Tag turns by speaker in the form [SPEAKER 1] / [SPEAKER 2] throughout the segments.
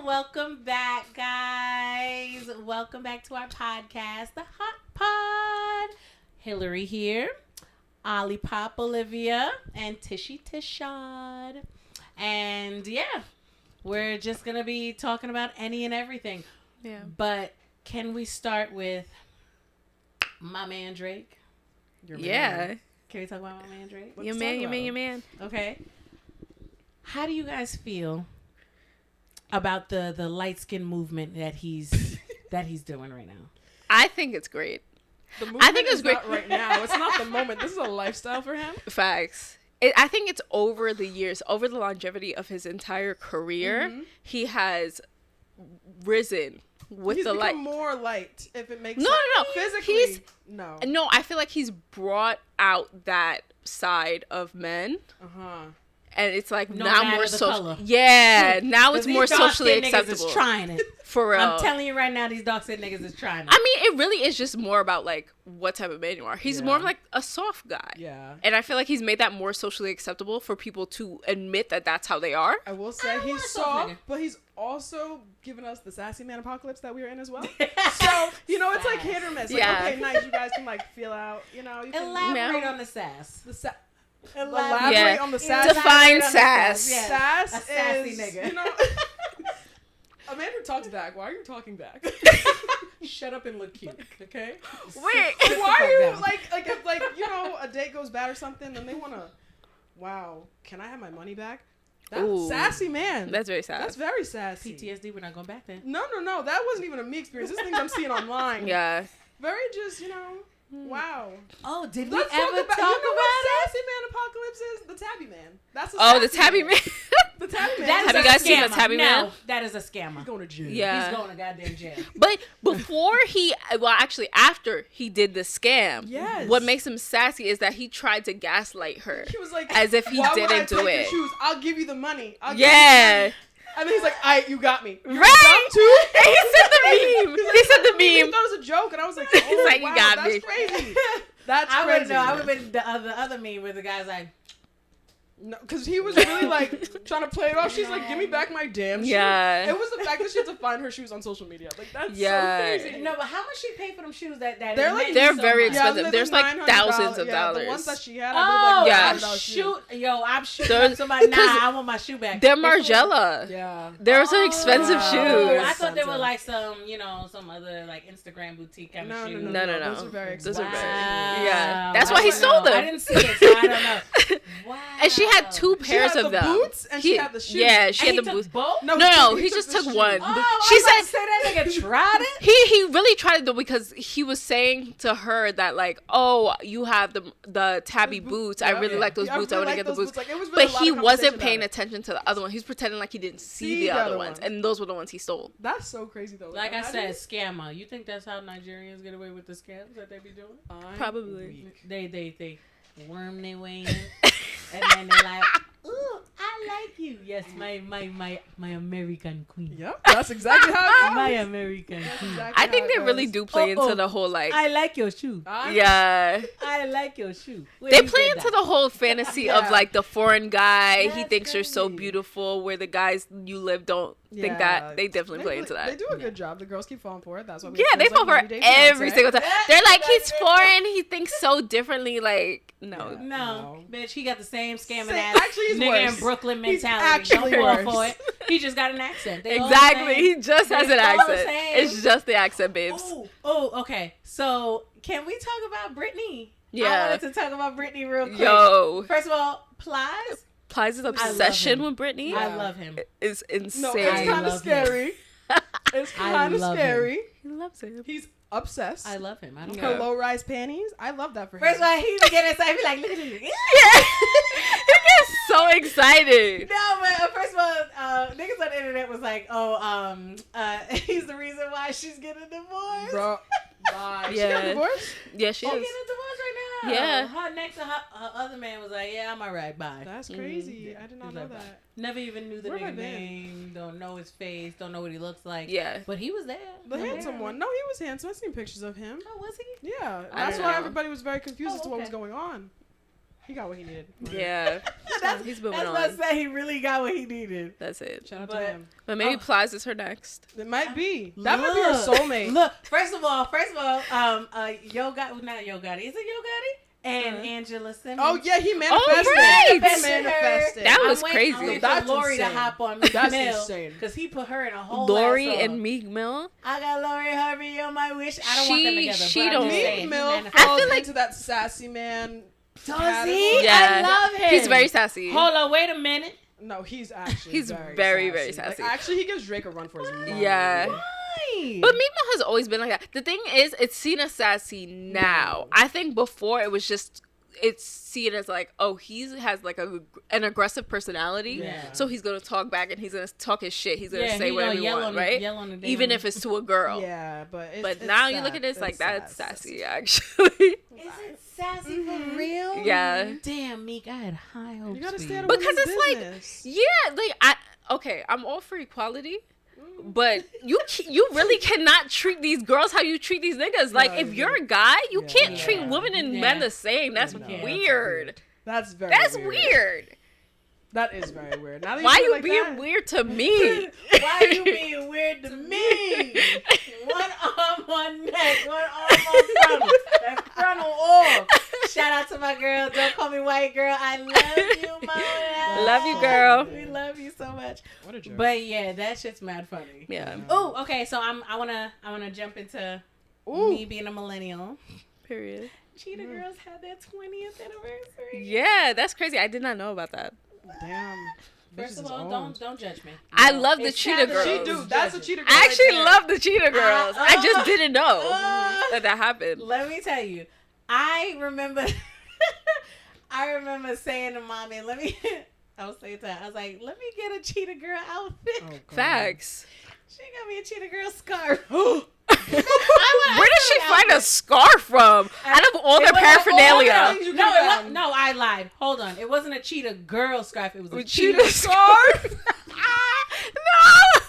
[SPEAKER 1] Welcome back, guys. Welcome back to our podcast, The Hot Pod. Hilary here, Olipop, Olivia, and Tishy Tishad. And yeah, we're just going to be talking about any and everything.
[SPEAKER 2] Yeah.
[SPEAKER 1] But can we start with my man Drake?
[SPEAKER 2] Your man.
[SPEAKER 1] Can we talk about my man Drake?
[SPEAKER 2] Your man.
[SPEAKER 1] Okay. How do you guys feel about the light skin movement that he's doing right now?
[SPEAKER 2] I think it's great.
[SPEAKER 3] The movement is great right now. It's not the moment. This is a lifestyle for him.
[SPEAKER 2] Facts. I think it's over the years, over the longevity of his entire career. Mm-hmm. He has risen with
[SPEAKER 3] he's
[SPEAKER 2] the light.
[SPEAKER 3] He's become more light, if it makes
[SPEAKER 2] no,
[SPEAKER 3] sense.
[SPEAKER 2] No.
[SPEAKER 3] Physically,
[SPEAKER 2] No, I feel like he's brought out that side of men.
[SPEAKER 3] Uh-huh.
[SPEAKER 2] And it's like
[SPEAKER 1] no
[SPEAKER 2] now more social.
[SPEAKER 1] Color.
[SPEAKER 2] Yeah, now it's more socially acceptable.
[SPEAKER 1] Niggas is trying it.
[SPEAKER 2] For real.
[SPEAKER 1] I'm telling you right now, these dark skinned niggas is trying it.
[SPEAKER 2] I mean, it really is just more about like what type of man you are. He's more of like a soft guy.
[SPEAKER 3] Yeah.
[SPEAKER 2] And I feel like he's made that more socially acceptable for people to admit that that's how they are.
[SPEAKER 3] I will say he's soft, but he's also given us the sassy man apocalypse that we were in as well. So, you know, it's like hit or miss. Like, okay, nice. You guys can like feel out, you know. You can
[SPEAKER 1] elaborate on the sass.
[SPEAKER 3] Elaborate on the sass.
[SPEAKER 2] Define sass.
[SPEAKER 3] Sass
[SPEAKER 1] a sassy
[SPEAKER 3] is,
[SPEAKER 1] nigga.
[SPEAKER 3] You know, a man who talks back. Why are you talking back?
[SPEAKER 1] Shut up and look cute, okay?
[SPEAKER 2] Wait,
[SPEAKER 3] why are you like if like you know a date goes bad or something, then they wanna, wow, can I have my money back? That's sassy man.
[SPEAKER 2] That's very sad.
[SPEAKER 3] That's very sassy.
[SPEAKER 1] PTSD. We're not going back then.
[SPEAKER 3] No. That wasn't even a me experience. This thing I'm seeing online.
[SPEAKER 2] Yeah.
[SPEAKER 3] Very just wow.
[SPEAKER 1] Oh, did we
[SPEAKER 3] Let's
[SPEAKER 1] ever
[SPEAKER 3] talk about
[SPEAKER 1] it?
[SPEAKER 3] Sassy man apocalypse is? The Tabi man. That's
[SPEAKER 2] the Tabi man.
[SPEAKER 3] The Tabi man.
[SPEAKER 1] Have
[SPEAKER 2] you guys seen the Tabi man?
[SPEAKER 1] No, that is a scammer.
[SPEAKER 3] He's going to jail.
[SPEAKER 2] Yeah.
[SPEAKER 1] He's going to goddamn jail.
[SPEAKER 2] But before after he did the scam, what makes him sassy is that he tried to gaslight her.
[SPEAKER 3] He was like,
[SPEAKER 2] as if he didn't do it.
[SPEAKER 3] Shoes? I'll give you the money.
[SPEAKER 2] Yeah.
[SPEAKER 3] And then he's like, "Alright, you got me." You're
[SPEAKER 2] right?
[SPEAKER 3] Too?
[SPEAKER 2] He said the meme. He said the meme.
[SPEAKER 3] He thought it was a joke, and I was like, "Oh,
[SPEAKER 2] he's like,
[SPEAKER 3] wow,
[SPEAKER 2] you got
[SPEAKER 3] that's
[SPEAKER 2] me."
[SPEAKER 3] Crazy. That's
[SPEAKER 1] I
[SPEAKER 3] crazy.
[SPEAKER 1] would know. I would have been the other meme where the guy's like,
[SPEAKER 3] no, because he was really like trying to play it off. She's like, "Give me back my damn shoe."
[SPEAKER 2] Yeah.
[SPEAKER 3] It was the fact that she had to find her shoes on social media. Like that's so crazy.
[SPEAKER 1] No, but how much she paid for them shoes? They're
[SPEAKER 2] very
[SPEAKER 1] much?
[SPEAKER 2] expensive.
[SPEAKER 3] Yeah,
[SPEAKER 2] there's like thousands of dollars.
[SPEAKER 3] The ones that she had.
[SPEAKER 1] I'm shooting somebody. Nah, I want my shoe back.
[SPEAKER 2] They're Margiela.
[SPEAKER 3] Yeah.
[SPEAKER 2] There's an expensive shoes.
[SPEAKER 1] I thought they were like some other like Instagram boutique kind of shoes.
[SPEAKER 2] No.
[SPEAKER 3] Those are very expensive.
[SPEAKER 2] Yeah. That's why he stole them.
[SPEAKER 1] I didn't see it, so I don't know. Wow.
[SPEAKER 2] And she had two pairs of them.
[SPEAKER 3] Boots and she had the shoes.
[SPEAKER 2] Yeah, she
[SPEAKER 1] and
[SPEAKER 2] had the boots.
[SPEAKER 1] Both?
[SPEAKER 2] No, he just took one.
[SPEAKER 1] Oh,
[SPEAKER 2] she
[SPEAKER 1] said that nigga tried it.
[SPEAKER 2] He really tried it though because he was saying to her that like, oh, you have the Tabi boots. I really like those boots. I want to get the boots.
[SPEAKER 3] Like,
[SPEAKER 2] but he wasn't paying attention to the other one. He was pretending like he didn't see the other ones, and those were the ones he stole.
[SPEAKER 3] That's so crazy though.
[SPEAKER 1] Like I said, scammer. You think that's how Nigerians get away with the scams that they be doing?
[SPEAKER 2] Probably.
[SPEAKER 1] They worm their way in, and then they're like, "Ooh, I like you." Yes, my American queen.
[SPEAKER 3] Yep, that's exactly how it goes.
[SPEAKER 1] My American queen.
[SPEAKER 2] I think they really do play into the whole like.
[SPEAKER 1] I like your shoe.
[SPEAKER 2] Yeah.
[SPEAKER 1] I like your shoe.
[SPEAKER 2] They play into the whole fantasy of like the foreign guy. He thinks you're so beautiful, where the guys you live don't think that. They definitely play into that.
[SPEAKER 3] They do a good job. The girls keep falling for it. That's why.
[SPEAKER 2] They fall for it every single time. They're like, he's foreign. He thinks so differently. Like,
[SPEAKER 1] no, bitch. He got the same scamming ass
[SPEAKER 3] actually
[SPEAKER 1] nigga in Brooklyn mentality.
[SPEAKER 3] He's actually
[SPEAKER 1] don't fall for it. He just got an accent.
[SPEAKER 2] Exactly. He just has an accent. It's just the accent, babes.
[SPEAKER 1] Oh, okay. So can we talk about Britney?
[SPEAKER 2] Yeah.
[SPEAKER 1] I wanted to talk about Britney real quick.
[SPEAKER 2] Yo.
[SPEAKER 1] First of all, Plies.
[SPEAKER 2] Plies' obsession with Britney.
[SPEAKER 1] I love him.
[SPEAKER 2] Is insane.
[SPEAKER 3] No, it's kind of scary. It's kind of scary.
[SPEAKER 2] He loves him.
[SPEAKER 3] He's obsessed.
[SPEAKER 1] I love him. I don't
[SPEAKER 3] Her low-rise panties. I love that for him.
[SPEAKER 1] First of all, he get inside. Be like, look at this.
[SPEAKER 2] Yeah. He gets so excited.
[SPEAKER 1] No, but first of all, niggas on the internet was like, he's the reason why she's getting divorced.
[SPEAKER 3] Bro. She got divorced?
[SPEAKER 2] Yeah, she is.
[SPEAKER 1] She's getting divorced right now.
[SPEAKER 2] Yeah.
[SPEAKER 1] Her next to her other man was like, yeah, I'm all right, bye.
[SPEAKER 3] That's crazy. I did not know that.
[SPEAKER 1] Never even knew the nigga name. Don't know his face. Don't know what he looks like.
[SPEAKER 2] Yeah.
[SPEAKER 1] But he was there.
[SPEAKER 3] The handsome one. No, he was handsome. I've seen pictures of him.
[SPEAKER 1] Oh, was he?
[SPEAKER 3] Yeah. That's why everybody was very confused as to what was going on. He got what he needed.
[SPEAKER 2] Yeah. He's moving on.
[SPEAKER 1] That's what I say. He really got what he needed.
[SPEAKER 2] That's it.
[SPEAKER 3] Shout out to him.
[SPEAKER 2] But maybe Plies is her next.
[SPEAKER 3] It might be. That might be her soulmate.
[SPEAKER 1] Look, first of all, Yo Gotti, not Yo Gotti. Is it Yo Gotti? And Angela Simmons.
[SPEAKER 3] Oh yeah, he manifested.
[SPEAKER 2] Oh, right.
[SPEAKER 3] He manifested.
[SPEAKER 2] That was
[SPEAKER 1] I'm
[SPEAKER 2] crazy.
[SPEAKER 1] waiting
[SPEAKER 3] That's
[SPEAKER 1] for Lori
[SPEAKER 3] insane.
[SPEAKER 1] to hop on Meek
[SPEAKER 3] That's
[SPEAKER 1] Mill
[SPEAKER 3] insane.
[SPEAKER 1] because he put her in a whole
[SPEAKER 2] Lori
[SPEAKER 1] ass song.
[SPEAKER 2] and Meek Mill.
[SPEAKER 1] I got Lori Harvey on my wish. I don't want them together.
[SPEAKER 2] She
[SPEAKER 1] but I'm
[SPEAKER 2] don't-
[SPEAKER 1] just saying,
[SPEAKER 3] Meek
[SPEAKER 1] he
[SPEAKER 3] Mill
[SPEAKER 1] manifested.
[SPEAKER 3] falls
[SPEAKER 2] I feel like-
[SPEAKER 3] into that sassy man.
[SPEAKER 1] Does
[SPEAKER 3] category.
[SPEAKER 1] he?
[SPEAKER 2] Yeah.
[SPEAKER 1] I love him.
[SPEAKER 2] He's very sassy.
[SPEAKER 1] Hold on, wait a minute.
[SPEAKER 3] No, he's actually
[SPEAKER 2] He's
[SPEAKER 3] very,
[SPEAKER 2] very
[SPEAKER 3] sassy.
[SPEAKER 2] sassy.
[SPEAKER 3] Like, actually, he gives Drake a run for his money.
[SPEAKER 2] Yeah.
[SPEAKER 1] Why?
[SPEAKER 2] But Meek Mill has always been like that. The thing is, it's seen as sassy now. I think before it was just, it's seen as like, oh, he has like an aggressive personality.
[SPEAKER 1] Yeah.
[SPEAKER 2] So he's going to talk back and he's going to talk his shit. He's going to
[SPEAKER 1] Yeah,
[SPEAKER 2] say
[SPEAKER 1] he
[SPEAKER 2] whatever
[SPEAKER 1] gonna
[SPEAKER 2] he
[SPEAKER 1] yell
[SPEAKER 2] wants,
[SPEAKER 1] on-
[SPEAKER 2] right?
[SPEAKER 1] yell on the damn-
[SPEAKER 2] Even if it's to a girl.
[SPEAKER 3] Yeah, but
[SPEAKER 2] But now you look at this, like, that's sassy, actually.
[SPEAKER 1] Is it sassy for real?
[SPEAKER 2] Yeah.
[SPEAKER 1] Damn, Meek, I had high hopes.
[SPEAKER 3] You gotta
[SPEAKER 1] for
[SPEAKER 3] stay out
[SPEAKER 1] you.
[SPEAKER 3] of
[SPEAKER 2] Because
[SPEAKER 3] women's
[SPEAKER 2] it's
[SPEAKER 3] business.
[SPEAKER 2] Yeah, like, I'm all for equality. But you really cannot treat these girls how you treat these niggas. Like,
[SPEAKER 3] No,
[SPEAKER 2] if
[SPEAKER 3] you
[SPEAKER 2] you're a
[SPEAKER 3] can't.
[SPEAKER 2] guy, you
[SPEAKER 3] Yeah.
[SPEAKER 2] can't treat women and men the same. That's
[SPEAKER 3] No,
[SPEAKER 2] weird.
[SPEAKER 3] That's very
[SPEAKER 2] That's
[SPEAKER 3] weird.
[SPEAKER 2] weird.
[SPEAKER 3] That is very weird. Now that
[SPEAKER 2] Why
[SPEAKER 3] put it
[SPEAKER 2] you
[SPEAKER 3] like
[SPEAKER 2] being
[SPEAKER 3] that,
[SPEAKER 2] weird to me?
[SPEAKER 1] Why you being weird to me? One arm, one neck, one arm, one frontal. That frontal off. Shout out to my girl. Don't call me white girl. I love you, Mona.
[SPEAKER 2] Love you, girl.
[SPEAKER 1] We love you so much.
[SPEAKER 3] What a joke.
[SPEAKER 1] But yeah, that shit's mad funny.
[SPEAKER 2] Yeah.
[SPEAKER 1] Oh, okay. So I wanna jump into me being a millennial.
[SPEAKER 2] Period.
[SPEAKER 1] Cheetah Girls had their 20th anniversary.
[SPEAKER 2] Yeah, that's crazy. I did not know about that.
[SPEAKER 3] Damn.
[SPEAKER 1] First of
[SPEAKER 3] Bitches
[SPEAKER 1] all,
[SPEAKER 3] owned.
[SPEAKER 1] don't judge me.
[SPEAKER 2] I love the
[SPEAKER 1] It's
[SPEAKER 2] Cheetah
[SPEAKER 1] childish.
[SPEAKER 2] Girls.
[SPEAKER 3] She do. That's a cheater girl.
[SPEAKER 2] I actually
[SPEAKER 3] right there.
[SPEAKER 2] love the Cheetah Girls. I just didn't know that happened.
[SPEAKER 1] Let me tell you, I remember saying to mommy, I was saying to her, I was like, let me get a Cheetah Girl outfit.
[SPEAKER 3] Oh, God.
[SPEAKER 2] Facts.
[SPEAKER 1] She got me a Cheetah Girl scarf.
[SPEAKER 2] Where did she find a scarf from? Out of all their
[SPEAKER 1] It was
[SPEAKER 2] paraphernalia.
[SPEAKER 3] things you
[SPEAKER 1] No,
[SPEAKER 3] could've done.
[SPEAKER 1] no, I lied. Hold on. It wasn't a Cheetah Girl scarf. It was a
[SPEAKER 2] With
[SPEAKER 1] Cheetah
[SPEAKER 2] cheetah
[SPEAKER 1] scarf.
[SPEAKER 2] No!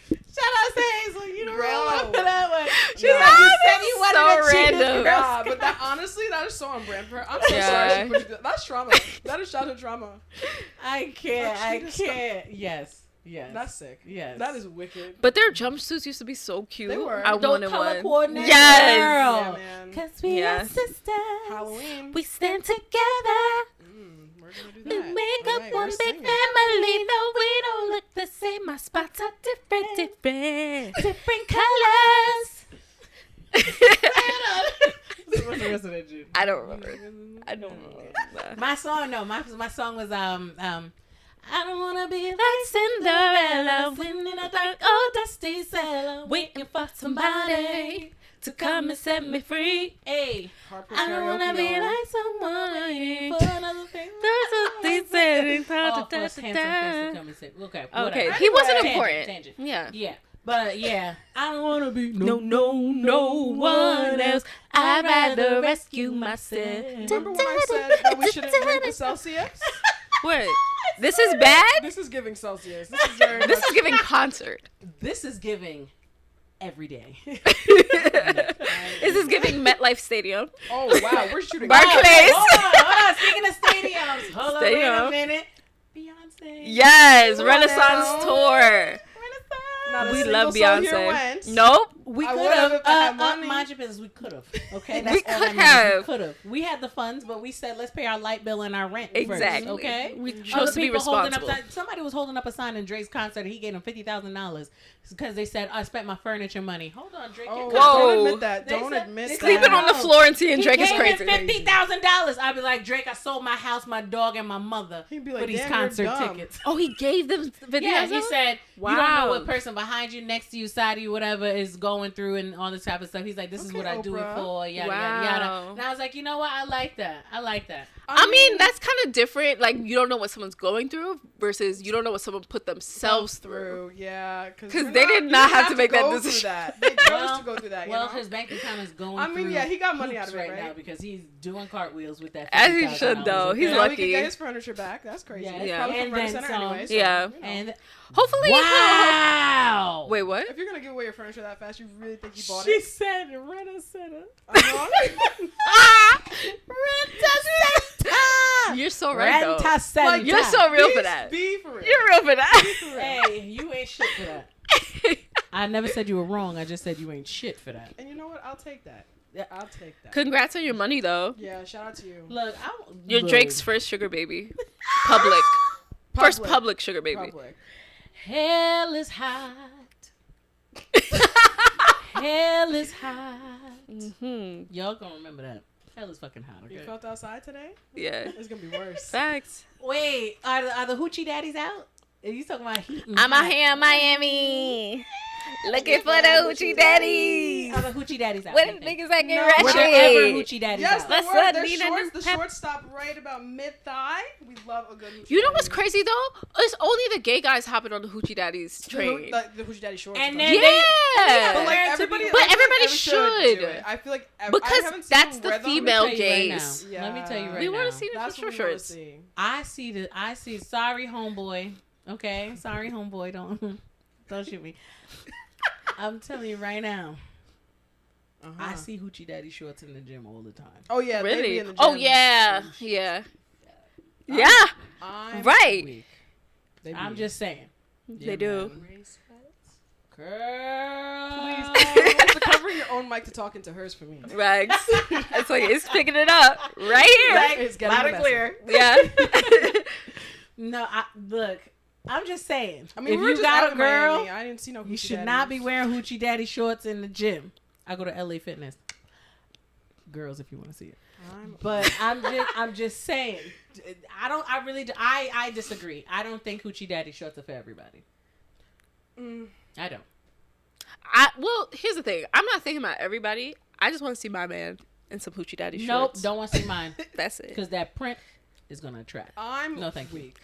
[SPEAKER 1] Shout out to Hazel. You don't
[SPEAKER 3] Bro.
[SPEAKER 1] remember that one. She
[SPEAKER 3] No.
[SPEAKER 1] said you
[SPEAKER 2] That
[SPEAKER 1] said
[SPEAKER 2] is
[SPEAKER 1] you wanted
[SPEAKER 2] so
[SPEAKER 1] a Cheetah
[SPEAKER 2] random.
[SPEAKER 1] Girl
[SPEAKER 3] Nah,
[SPEAKER 1] scarf.
[SPEAKER 3] but that honestly, that is so on brand for her. I'm so
[SPEAKER 2] Yeah.
[SPEAKER 3] sorry she put you through. That's trauma. That is childhood trauma.
[SPEAKER 1] I can't.
[SPEAKER 3] A
[SPEAKER 1] I
[SPEAKER 3] cheetah scarf.
[SPEAKER 1] can't. Yes. Yes.
[SPEAKER 3] That's sick.
[SPEAKER 1] Yes.
[SPEAKER 3] That is wicked.
[SPEAKER 2] But their jumpsuits used to be so cute.
[SPEAKER 3] They were.
[SPEAKER 2] I
[SPEAKER 1] Don't
[SPEAKER 2] wanted
[SPEAKER 1] color
[SPEAKER 2] one.
[SPEAKER 1] coordinate.
[SPEAKER 2] Yes.
[SPEAKER 1] Girl.
[SPEAKER 3] Yeah, man.
[SPEAKER 1] Cause we
[SPEAKER 2] Yes.
[SPEAKER 1] are sisters.
[SPEAKER 3] Halloween.
[SPEAKER 1] We stand together.
[SPEAKER 3] We're gonna do
[SPEAKER 1] We
[SPEAKER 3] that.
[SPEAKER 1] make
[SPEAKER 3] All
[SPEAKER 1] up
[SPEAKER 3] right,
[SPEAKER 1] one
[SPEAKER 3] we're
[SPEAKER 1] big
[SPEAKER 3] singing.
[SPEAKER 1] family. Though we don't look the same. Our spots are different. Different colors. What's the rest of that, Jude?
[SPEAKER 2] I don't remember. I don't remember.
[SPEAKER 1] My song, no, my song was I don't wanna be like Cinderella, sitting in a dark old dusty cellar, waiting for somebody to come and set me free. Hey,
[SPEAKER 3] Harper
[SPEAKER 1] I don't wanna be
[SPEAKER 3] karaoke, y'all.
[SPEAKER 1] like someone waiting for another thing. Oh, for handsome face to come and sit. Okay,
[SPEAKER 2] Okay,
[SPEAKER 1] whatever.
[SPEAKER 2] he wasn't
[SPEAKER 1] Tangent,
[SPEAKER 2] important.
[SPEAKER 1] tangent.
[SPEAKER 2] Yeah.
[SPEAKER 1] Yeah. But yeah, I don't wanna be
[SPEAKER 2] No one else. I'd rather rescue myself.
[SPEAKER 3] Remember when I said that we shouldn't drink the Celsius?
[SPEAKER 2] What? This is bad?
[SPEAKER 3] This is giving Celsius. This is very
[SPEAKER 2] This
[SPEAKER 3] much-
[SPEAKER 2] is giving concert.
[SPEAKER 1] This is giving every day.
[SPEAKER 2] This is giving MetLife Stadium.
[SPEAKER 3] Oh wow, we're shooting.
[SPEAKER 2] Barclays.
[SPEAKER 1] Hold on. Speaking of stadiums, hold on, wait a
[SPEAKER 2] Stadium.
[SPEAKER 1] minute. Beyonce.
[SPEAKER 2] Yes,
[SPEAKER 3] Come on
[SPEAKER 2] Renaissance
[SPEAKER 3] now.
[SPEAKER 2] tour.
[SPEAKER 1] Renaissance.
[SPEAKER 3] Not a
[SPEAKER 2] We
[SPEAKER 3] single
[SPEAKER 2] love
[SPEAKER 3] soul here
[SPEAKER 2] Beyonce.
[SPEAKER 3] went.
[SPEAKER 2] Nope.
[SPEAKER 1] We
[SPEAKER 3] I
[SPEAKER 1] could
[SPEAKER 3] would've
[SPEAKER 1] have.
[SPEAKER 3] if I had money.
[SPEAKER 1] Mind your business. We could have. Okay,
[SPEAKER 2] We
[SPEAKER 1] that's all that
[SPEAKER 2] could
[SPEAKER 1] matters.
[SPEAKER 2] have.
[SPEAKER 1] We could have. We had the funds, but we said let's pay our light bill and our rent
[SPEAKER 2] Exactly.
[SPEAKER 1] first. Okay.
[SPEAKER 2] We
[SPEAKER 1] Other
[SPEAKER 2] chose to be
[SPEAKER 1] people holding up
[SPEAKER 2] responsible.
[SPEAKER 1] somebody was holding up a sign in Drake's concert. And he gave them $50,000 because they said I spent my furniture money. Hold on, Drake.
[SPEAKER 3] Oh,
[SPEAKER 1] your
[SPEAKER 2] Whoa.
[SPEAKER 1] concert-
[SPEAKER 3] don't admit that.
[SPEAKER 1] They
[SPEAKER 3] Don't
[SPEAKER 1] said-
[SPEAKER 3] admit
[SPEAKER 1] they
[SPEAKER 3] that.
[SPEAKER 2] Sleeping on the floor and seeing Drake is
[SPEAKER 1] he
[SPEAKER 2] crazy.
[SPEAKER 1] gave him $50,000. I'd be like, Drake, I sold my house, my dog, and my mother
[SPEAKER 3] He'd be like,
[SPEAKER 1] for these
[SPEAKER 3] "Damn, you're
[SPEAKER 1] concert
[SPEAKER 3] dumb."
[SPEAKER 1] tickets.
[SPEAKER 2] Oh, he gave them $50,000?
[SPEAKER 1] Yeah, he said, you don't know
[SPEAKER 2] Wow.
[SPEAKER 1] what person behind you, next to you, side of you, whatever is going through and all this type of stuff. He's like, this is
[SPEAKER 3] Okay,
[SPEAKER 1] what I do it
[SPEAKER 3] Oprah.
[SPEAKER 1] for, yada,
[SPEAKER 2] Wow.
[SPEAKER 1] yada, yada. And I was like, you know what? I like that. I like that.
[SPEAKER 2] I mean, that's kind of different. Like, you don't know what someone's going through versus you don't know what someone put themselves through.
[SPEAKER 3] Yeah,
[SPEAKER 2] 'Cause
[SPEAKER 3] we're
[SPEAKER 2] they did not
[SPEAKER 3] you
[SPEAKER 2] have to make that
[SPEAKER 3] go through
[SPEAKER 2] decision.
[SPEAKER 3] that. They chose to go through that.
[SPEAKER 1] Well,
[SPEAKER 3] you know?
[SPEAKER 1] his bank account is going
[SPEAKER 3] I mean,
[SPEAKER 1] through
[SPEAKER 3] yeah, he got money
[SPEAKER 1] hoops
[SPEAKER 3] out of it,
[SPEAKER 1] right
[SPEAKER 3] right?
[SPEAKER 1] now because he's doing cartwheels with that.
[SPEAKER 2] As he
[SPEAKER 1] $50,000,
[SPEAKER 2] should, though. He's
[SPEAKER 3] Now
[SPEAKER 2] lucky.
[SPEAKER 3] he can get his furniture back. That's crazy.
[SPEAKER 1] Yeah.
[SPEAKER 3] It's
[SPEAKER 2] Yeah.
[SPEAKER 3] probably
[SPEAKER 1] And
[SPEAKER 3] from Rent
[SPEAKER 1] then
[SPEAKER 3] Center
[SPEAKER 1] some.
[SPEAKER 3] anyway. So,
[SPEAKER 2] Yeah.
[SPEAKER 3] you know.
[SPEAKER 1] And
[SPEAKER 2] Hopefully.
[SPEAKER 1] wow.
[SPEAKER 2] Wait, what?
[SPEAKER 3] If you're gonna give away your furniture that fast, you really think you bought
[SPEAKER 1] She
[SPEAKER 3] it?
[SPEAKER 1] said rent a center.
[SPEAKER 3] I'm wrong?
[SPEAKER 1] Rent a center.
[SPEAKER 2] You're so right, though.
[SPEAKER 1] Renta-senta.
[SPEAKER 2] Like, you're so real for that.
[SPEAKER 3] Be for real.
[SPEAKER 2] You're real for that.
[SPEAKER 1] Hey, you ain't shit for that. I never said you were wrong. I just said you ain't shit for that.
[SPEAKER 3] And you know what? I'll take that. Yeah, I'll take that.
[SPEAKER 2] Congrats on your money, though.
[SPEAKER 3] Yeah, shout out to you.
[SPEAKER 1] Look,
[SPEAKER 2] You're Drake's first sugar baby. Public. First public sugar baby.
[SPEAKER 3] Public.
[SPEAKER 1] Hell is hot. Hell is hot.
[SPEAKER 2] Mm-hmm.
[SPEAKER 1] Y'all gonna remember that. Hell is fucking hot. Okay.
[SPEAKER 3] You felt outside today?
[SPEAKER 2] Yeah.
[SPEAKER 3] It's gonna be worse.
[SPEAKER 2] Facts.
[SPEAKER 1] Wait, are the Hoochie Daddies out? Are you talking about heat?
[SPEAKER 2] I'm out here in Miami. Looking for the Hoochie Daddies.
[SPEAKER 1] Are the Hoochie Daddies out?
[SPEAKER 2] What if niggas acting
[SPEAKER 3] No.
[SPEAKER 1] Were there ever
[SPEAKER 2] ratchet?
[SPEAKER 1] Hoochie Daddies
[SPEAKER 3] Yes,
[SPEAKER 1] out?
[SPEAKER 3] there
[SPEAKER 2] Let's
[SPEAKER 3] were.
[SPEAKER 2] let
[SPEAKER 3] Their
[SPEAKER 2] Nina
[SPEAKER 3] shorts,
[SPEAKER 2] do
[SPEAKER 3] the
[SPEAKER 2] pep-
[SPEAKER 3] shorts stop right about mid-thigh. We love a good Hoochie
[SPEAKER 2] You know
[SPEAKER 3] Daddy.
[SPEAKER 2] what's crazy, though? It's only the gay guys hopping on the Hoochie Daddies train.
[SPEAKER 3] The Hoochie Daddy shorts.
[SPEAKER 1] And
[SPEAKER 3] though.
[SPEAKER 1] then
[SPEAKER 2] Yeah.
[SPEAKER 3] But like
[SPEAKER 1] Wear it to
[SPEAKER 3] everybody,
[SPEAKER 1] be-
[SPEAKER 2] But
[SPEAKER 3] I feel like
[SPEAKER 2] everybody
[SPEAKER 3] should. do
[SPEAKER 2] should.
[SPEAKER 3] it. I feel like I
[SPEAKER 2] Because
[SPEAKER 3] haven't
[SPEAKER 2] that's
[SPEAKER 3] seen
[SPEAKER 2] the
[SPEAKER 3] wear them.
[SPEAKER 2] female
[SPEAKER 1] Let me tell you right
[SPEAKER 2] gays.
[SPEAKER 1] now. Let me tell you right
[SPEAKER 2] We
[SPEAKER 1] now.
[SPEAKER 2] want to see the
[SPEAKER 3] That's
[SPEAKER 2] short
[SPEAKER 3] what we wanna
[SPEAKER 2] shorts.
[SPEAKER 3] see.
[SPEAKER 1] I see. Sorry, homeboy. Okay, sorry, homeboy. Don't shoot me. I'm telling you right now. I see Hoochie Daddy shorts in the gym all the time.
[SPEAKER 3] Oh yeah, they be
[SPEAKER 2] Really?
[SPEAKER 3] in the gym.
[SPEAKER 2] Oh, yeah. Yeah. Yeah.
[SPEAKER 3] I'm
[SPEAKER 2] Right.
[SPEAKER 3] weak. They be.
[SPEAKER 1] I'm just saying.
[SPEAKER 2] They do.
[SPEAKER 1] Girl.
[SPEAKER 3] Please, covering your own mic to talk into hers for me.
[SPEAKER 2] Rags. It's like, it's picking it up right here.
[SPEAKER 1] Right.
[SPEAKER 3] It's getting
[SPEAKER 1] Loud and
[SPEAKER 3] messy.
[SPEAKER 1] clear.
[SPEAKER 2] Yeah.
[SPEAKER 1] No, look. I'm just saying.
[SPEAKER 3] I mean,
[SPEAKER 1] if
[SPEAKER 3] we were
[SPEAKER 1] you
[SPEAKER 3] just out
[SPEAKER 1] got a
[SPEAKER 3] in
[SPEAKER 1] girl,
[SPEAKER 3] Miami. I didn't see no Hoochie
[SPEAKER 1] you should
[SPEAKER 3] Daddies.
[SPEAKER 1] not be wearing Hoochie Daddy shorts in the gym. I go to LA Fitness. Girls, if you want to see it. But I'm just saying. I disagree. I don't think Hoochie Daddy shorts are for everybody. I don't.
[SPEAKER 2] Well, here's the thing. I'm not thinking about everybody. I just want to see my man in some Hoochie Daddy shorts.
[SPEAKER 1] Nope, don't want to see mine.
[SPEAKER 2] That's it.
[SPEAKER 1] Because that print is going to attract.
[SPEAKER 3] I'm
[SPEAKER 1] No, thank you.
[SPEAKER 3] weak.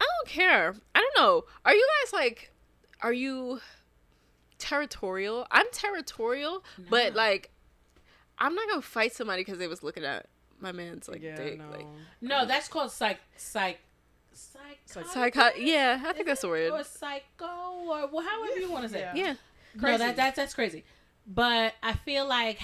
[SPEAKER 2] I don't care. I don't know. Are you guys like, are you territorial? I'm territorial, but like, I'm not going to fight somebody because they was looking at my man's like dick.
[SPEAKER 3] No.
[SPEAKER 2] Like,
[SPEAKER 1] No, that's called psychotic.
[SPEAKER 2] yeah, I think that's the word.
[SPEAKER 1] Or psycho, or however you want to say it.
[SPEAKER 2] Yeah.
[SPEAKER 1] No,
[SPEAKER 3] Crazy.
[SPEAKER 1] that's crazy. But I feel like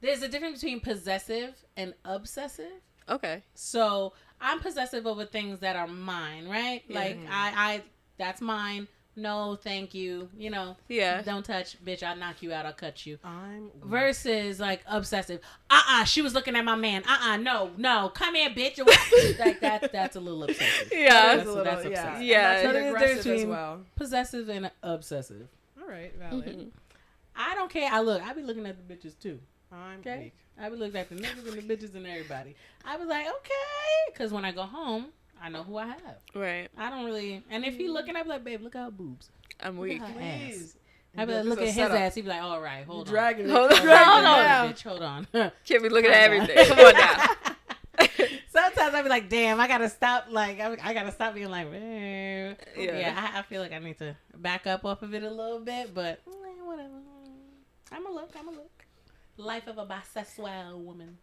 [SPEAKER 1] there's a difference between possessive and obsessive.
[SPEAKER 2] Okay.
[SPEAKER 1] So I'm possessive over things that are mine, right?
[SPEAKER 2] Yeah.
[SPEAKER 1] Like I that's mine. No, thank you. You know,
[SPEAKER 2] Yeah.
[SPEAKER 1] don't touch, bitch. I'll knock you out. I'll cut you.
[SPEAKER 3] I'm weak.
[SPEAKER 1] Versus like obsessive. She was looking at my man. No, come here, bitch. Like that's a little obsessive.
[SPEAKER 2] Yeah.
[SPEAKER 3] That's a little,
[SPEAKER 1] that's
[SPEAKER 3] yeah.
[SPEAKER 1] obsessive.
[SPEAKER 2] Yeah.
[SPEAKER 3] And
[SPEAKER 1] So
[SPEAKER 3] that's
[SPEAKER 1] there's a
[SPEAKER 3] aggressive
[SPEAKER 1] difference
[SPEAKER 3] as
[SPEAKER 1] between
[SPEAKER 3] well.
[SPEAKER 1] Possessive and obsessive.
[SPEAKER 3] All right, valid.
[SPEAKER 2] Mm-hmm.
[SPEAKER 1] I don't care. I be looking at the bitches too.
[SPEAKER 3] I'm
[SPEAKER 1] Okay.
[SPEAKER 3] weak.
[SPEAKER 1] I be looking at the niggas and the bitches and everybody. I was like, okay, because when I go home, I know who I have.
[SPEAKER 2] Right.
[SPEAKER 1] I don't really. And if he looking, I be like, babe, look at her boobs.
[SPEAKER 2] I'm weak.
[SPEAKER 1] Look at her
[SPEAKER 3] Please.
[SPEAKER 1] ass. I be like,
[SPEAKER 3] This
[SPEAKER 1] look
[SPEAKER 3] is a
[SPEAKER 1] at his
[SPEAKER 3] setup.
[SPEAKER 1] ass. He be like, all right, hold on.
[SPEAKER 3] Dragging it.
[SPEAKER 2] Hold on.
[SPEAKER 3] Dragging
[SPEAKER 2] Hold
[SPEAKER 3] it
[SPEAKER 2] on.
[SPEAKER 3] down.
[SPEAKER 1] Bitch, hold on.
[SPEAKER 2] Can't be looking at
[SPEAKER 1] Hold on.
[SPEAKER 2] everything. Come on now.
[SPEAKER 1] Sometimes I be like, damn, I gotta stop. Like, I gotta stop being like, eh.
[SPEAKER 2] Yeah.
[SPEAKER 1] Yeah. I feel like I need to back up off of it a little bit, but whatever. I'm a look. Life of a bisexual woman.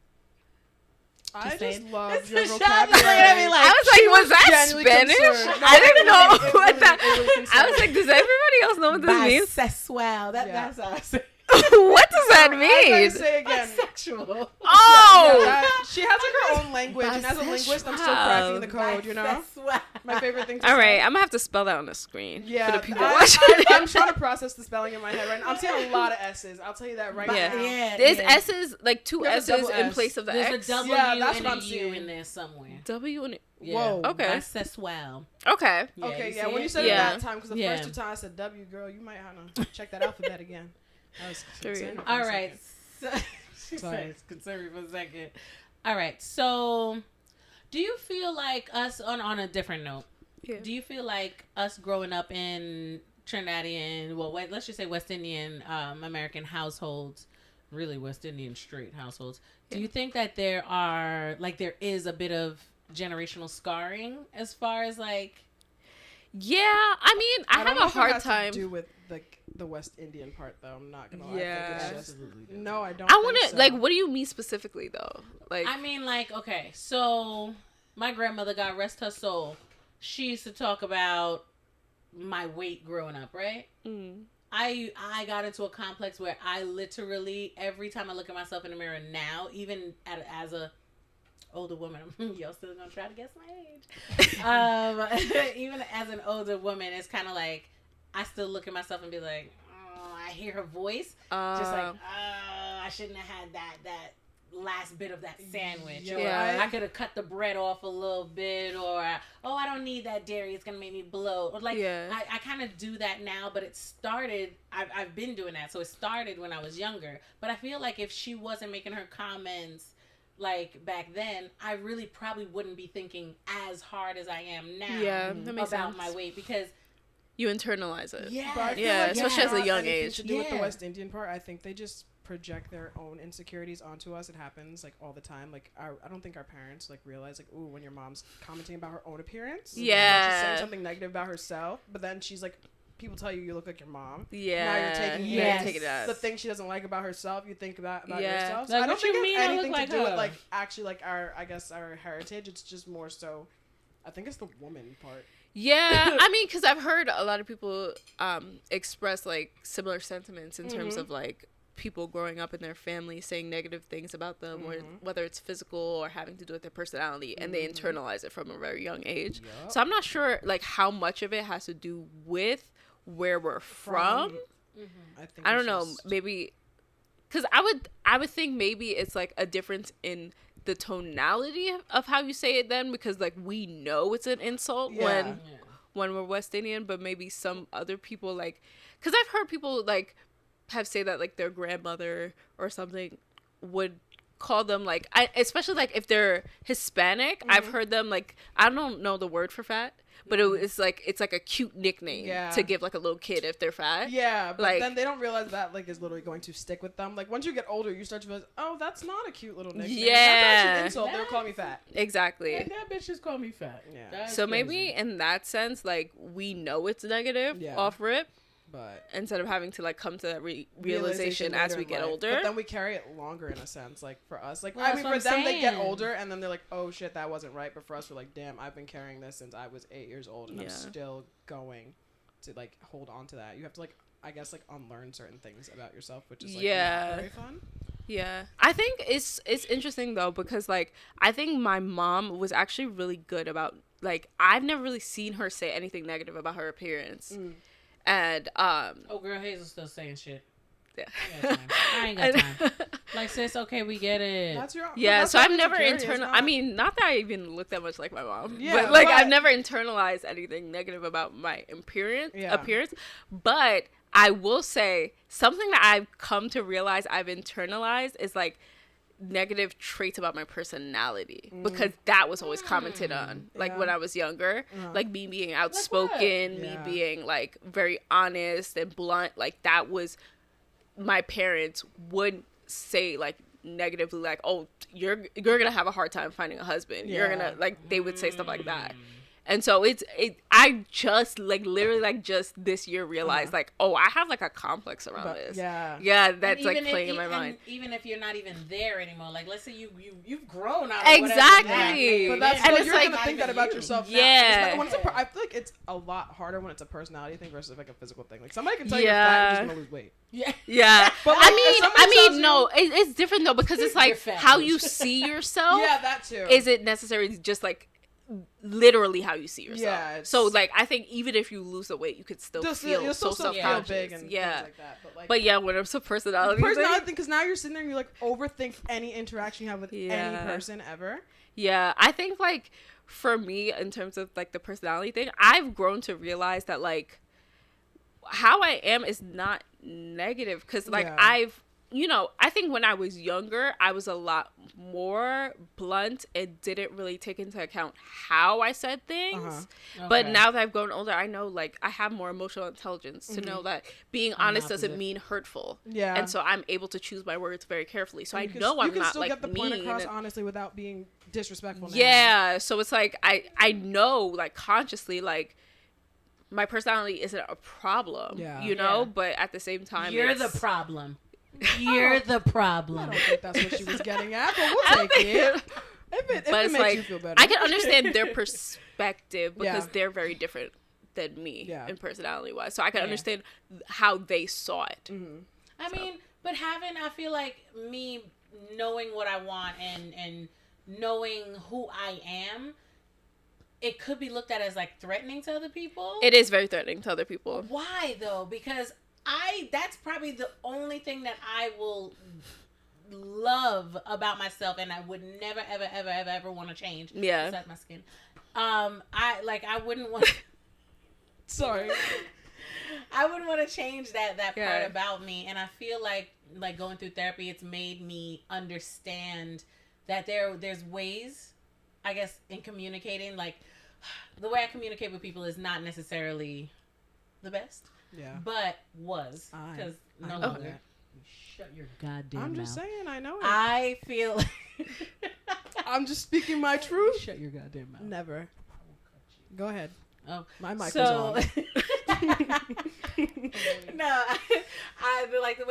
[SPEAKER 3] I
[SPEAKER 1] Just
[SPEAKER 3] just
[SPEAKER 1] saying.
[SPEAKER 3] love
[SPEAKER 1] It's
[SPEAKER 3] your
[SPEAKER 1] the shot that's looking
[SPEAKER 3] vocabulary.
[SPEAKER 1] at me like,
[SPEAKER 2] I was like, was that
[SPEAKER 3] genuinely
[SPEAKER 2] Spanish?
[SPEAKER 3] concerned. No,
[SPEAKER 2] I didn't know
[SPEAKER 3] it
[SPEAKER 2] what
[SPEAKER 3] really-
[SPEAKER 2] that.
[SPEAKER 3] it was
[SPEAKER 2] I was
[SPEAKER 3] concerned.
[SPEAKER 2] like, does everybody else know what this means?
[SPEAKER 1] bisexual.
[SPEAKER 3] Yeah.
[SPEAKER 1] That's how I say.
[SPEAKER 2] What does that
[SPEAKER 3] I gotta
[SPEAKER 2] mean?
[SPEAKER 3] say again.
[SPEAKER 1] Bisexual.
[SPEAKER 2] Oh,
[SPEAKER 3] Yeah, she has like her own language, and as a linguist, I'm still cracking the code. You know,
[SPEAKER 1] Bisexual.
[SPEAKER 3] my favorite thing. To
[SPEAKER 2] all
[SPEAKER 3] say.
[SPEAKER 2] right. I'm gonna have to spell that on the screen
[SPEAKER 3] Yeah,
[SPEAKER 2] for the people
[SPEAKER 3] I,
[SPEAKER 2] watching.
[SPEAKER 3] I'm trying to process the spelling in my head right now. I'm seeing a lot of S's. I'll tell you that right
[SPEAKER 2] Yeah.
[SPEAKER 3] now.
[SPEAKER 1] Yeah.
[SPEAKER 2] There's
[SPEAKER 1] yeah.
[SPEAKER 2] S's, like two
[SPEAKER 3] There's a
[SPEAKER 2] S's
[SPEAKER 3] double
[SPEAKER 2] in
[SPEAKER 3] S.
[SPEAKER 2] place of the
[SPEAKER 1] There's
[SPEAKER 2] X.
[SPEAKER 1] a W
[SPEAKER 3] Yeah, that's
[SPEAKER 1] and
[SPEAKER 3] what
[SPEAKER 1] a
[SPEAKER 3] I'm
[SPEAKER 1] U
[SPEAKER 3] seeing.
[SPEAKER 1] in there somewhere.
[SPEAKER 2] W and
[SPEAKER 1] Yeah.
[SPEAKER 3] Whoa.
[SPEAKER 2] Okay.
[SPEAKER 1] Bisexual.
[SPEAKER 2] okay.
[SPEAKER 1] Yeah,
[SPEAKER 3] Okay,
[SPEAKER 1] you
[SPEAKER 3] yeah.
[SPEAKER 1] see
[SPEAKER 3] When
[SPEAKER 1] it?
[SPEAKER 3] you said
[SPEAKER 2] Yeah.
[SPEAKER 3] it that time, because the
[SPEAKER 1] Yeah.
[SPEAKER 3] first 2 times I said W, girl, you might have to check that alphabet again. I was concerned for a
[SPEAKER 1] All right.
[SPEAKER 3] second.
[SPEAKER 1] So, she
[SPEAKER 3] Sorry.
[SPEAKER 1] says, concern me for a second. All right. So, do you feel like us, on a different note,
[SPEAKER 2] Yeah.
[SPEAKER 1] do you feel like us growing up in Trinidadian, let's just say West Indian American households, really West Indian straight households, do you think that there is a bit of generational scarring as far as like,
[SPEAKER 2] Yeah. I mean, I
[SPEAKER 3] don't
[SPEAKER 2] have
[SPEAKER 3] know
[SPEAKER 2] a
[SPEAKER 3] if it
[SPEAKER 2] hard
[SPEAKER 3] has
[SPEAKER 2] time.
[SPEAKER 3] to do with the West Indian part, though. I'm not gonna lie.
[SPEAKER 2] Yeah.
[SPEAKER 3] I think it's just,
[SPEAKER 1] Absolutely does.
[SPEAKER 3] no, I don't.
[SPEAKER 2] I
[SPEAKER 3] think
[SPEAKER 2] want to
[SPEAKER 3] so.
[SPEAKER 2] like. What do you mean specifically though? Like,
[SPEAKER 1] I mean, like, okay, so my grandmother, God rest her soul, she used to talk about my weight growing up, right? I got into a complex where I literally, every time I look at myself in the mirror now, even as a older woman, y'all still gonna try to guess my age. Even as an older woman, it's kind of like I still look at myself and be like, oh, I hear her voice, just like, oh, I shouldn't have had that last bit of that sandwich.
[SPEAKER 2] Yeah.
[SPEAKER 1] Or I could have cut the bread off a little bit, or oh, I don't need that dairy, it's gonna make me bloat. Or like, I kind of do that now, but it started, I've been doing that, so it started when I was younger. But I feel like if she wasn't making her comments like back then, I really probably wouldn't be thinking as hard as I am now about
[SPEAKER 2] sense.
[SPEAKER 1] my weight, because
[SPEAKER 2] you internalize it.
[SPEAKER 3] Yeah,
[SPEAKER 2] especially as a young age.
[SPEAKER 3] To do with the West Indian part, I think they just project their own insecurities onto us. It happens like all the time. Like I don't think our parents like realize like, ooh, when your mom's commenting about her own appearance, she's saying something negative about herself, but then she's like, people tell you look like your mom. Yeah. Now you're taking the thing she doesn't like about herself, you think about yourself. So
[SPEAKER 1] like,
[SPEAKER 3] I don't think it has anything
[SPEAKER 1] like
[SPEAKER 3] to do
[SPEAKER 1] her?
[SPEAKER 3] with like actually like our heritage. It's just more so, I think it's the woman part.
[SPEAKER 2] Yeah, I mean, because I've heard a lot of people express like similar sentiments in terms of like people growing up in their family saying negative things about them, or whether it's physical or having to do with their personality, and they internalize it from a very young age. Yep. So I'm not sure like how much of it has to do with where we're from. I don't know, maybe because I would think maybe it's like a difference in the tonality of how you say it then, because like we know it's an insult when we're West Indian, but maybe some other people like, because I've heard people like have say that like their grandmother or something would call them like, especially like if they're Hispanic, I've heard them like, I don't know the word for fat, but it's like a cute nickname to give like a little kid if they're fat. Yeah,
[SPEAKER 3] but like, then they don't realize that like is literally going to stick with them. Like once you get older, you start to realize, oh, that's not a cute little nickname. Yeah, that's actually an insult. They'll call me fat.
[SPEAKER 2] Exactly.
[SPEAKER 1] Like, that bitch just called me fat. Yeah. That's
[SPEAKER 2] so
[SPEAKER 1] crazy.
[SPEAKER 2] Maybe in that sense, like we know it's negative off rip. But instead of having to like come to that realization as we get older,
[SPEAKER 3] but then we carry it longer in a sense. Like for us, like I mean, for them they get older and then they're like, oh shit, that wasn't right. But for us, we're like, damn, I've been carrying this since I was 8 years old, and I'm still going to like hold on to that. You have to like, I guess, like unlearn certain things about yourself, which is like not very fun.
[SPEAKER 2] Yeah, I think it's interesting though, because like I think my mom was actually really good about like, I've never really seen her say anything negative about her appearance. And
[SPEAKER 1] oh girl, Hazel's still saying shit. Yeah, I ain't got time. Like, sis, okay, we get it.
[SPEAKER 3] That's your
[SPEAKER 2] so I've never I mean, not that I even look that much like my mom, but like I've never internalized anything negative about my appearance. But I will say something that I've come to realize I've internalized is like negative traits about my personality, because that was always commented on like when I was younger, like me being outspoken, me being like very honest and blunt, like that was, my parents would say like negatively, like, oh, you're gonna have a hard time finding a husband, you're gonna like, they would say stuff like that. And so I just like literally like just this year realized like, oh, I have like a complex around this. Yeah, that's like playing in my mind.
[SPEAKER 1] Even if you're not even there anymore, like let's say you've grown out.
[SPEAKER 2] Exactly.
[SPEAKER 3] But that's still, you're gonna think that about yourself.
[SPEAKER 2] Yeah.
[SPEAKER 3] Now. When I feel like it's a lot harder when it's a personality thing versus like a physical thing. Like somebody can tell you you're fat, you're just gonna lose weight.
[SPEAKER 2] Yeah. But like, I mean, no, it's different though, because it's like how you see yourself.
[SPEAKER 3] Yeah, that too.
[SPEAKER 2] Is it necessarily just like literally how you see yourself?
[SPEAKER 3] Yeah.
[SPEAKER 2] So like I think even if you lose the weight, you could still feel so self-conscious.
[SPEAKER 3] Big and things like that.
[SPEAKER 2] But yeah, when it's a personality
[SPEAKER 3] thing, because now you're sitting there and you like overthink any interaction you have with any person ever.
[SPEAKER 2] Yeah, I think like for me in terms of like the personality thing, I've grown to realize that like how I am is not negative, because like I've, you know, I think when I was younger, I was a lot more blunt and didn't really take into account how I said things. But now that I've grown older, I know, like, I have more emotional intelligence to know that being honest doesn't mean hurtful. Yeah. And so I'm able to choose my words very carefully. So I know I'm not, like, mean. You can still get the point across honestly without being disrespectful now. Yeah. So it's like, I know, like, consciously, like, my personality isn't a problem, you know? But at the same time,
[SPEAKER 1] you're the problem. You're the problem.
[SPEAKER 3] I don't think that's what she was getting at, but we'll take it. If it makes you feel better.
[SPEAKER 2] I can understand their perspective because they're very different than me in personality wise. So I can understand how they saw it.
[SPEAKER 1] I mean, but I feel like me knowing what I want and knowing who I am, it could be looked at as like threatening to other people.
[SPEAKER 2] It is very threatening to other people.
[SPEAKER 1] Why though? Because that's probably the only thing that I will love about myself, and I would never ever want to change.
[SPEAKER 2] Yeah.
[SPEAKER 1] Besides my skin. I wouldn't want.
[SPEAKER 3] Sorry.
[SPEAKER 1] I wouldn't want to change that part about me, and I feel like going through therapy, it's made me understand that there's ways, I guess, in communicating. Like, the way I communicate with people is not necessarily the best.
[SPEAKER 3] Yeah.
[SPEAKER 1] But was because no longer. Shut your goddamn mouth.
[SPEAKER 3] I'm just saying, I know it.
[SPEAKER 1] I feel.
[SPEAKER 3] I'm just speaking my truth.
[SPEAKER 1] Shut your goddamn mouth.
[SPEAKER 3] Never. Go ahead.
[SPEAKER 1] Oh,
[SPEAKER 3] my mic is on.
[SPEAKER 1] No, I like the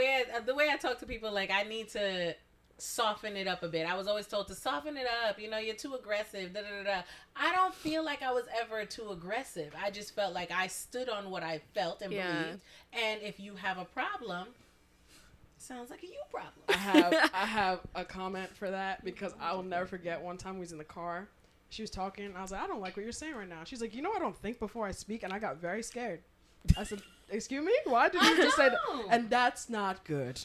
[SPEAKER 1] way I talk to people. Like, I need to soften it up a bit. I was always told to soften it up. You know, you're too aggressive. Da, da, da, da. I don't feel like I was ever too aggressive. I just felt like I stood on what I felt and believed. And if you have a problem, sounds like a you problem.
[SPEAKER 3] I have a comment for that, because I will never forget one time we was in the car. She was talking, and I was like, I don't like what you're saying right now. She's like, I don't think before I speak, and I got very scared. I said, excuse me? Why did you just say that? And that's not good.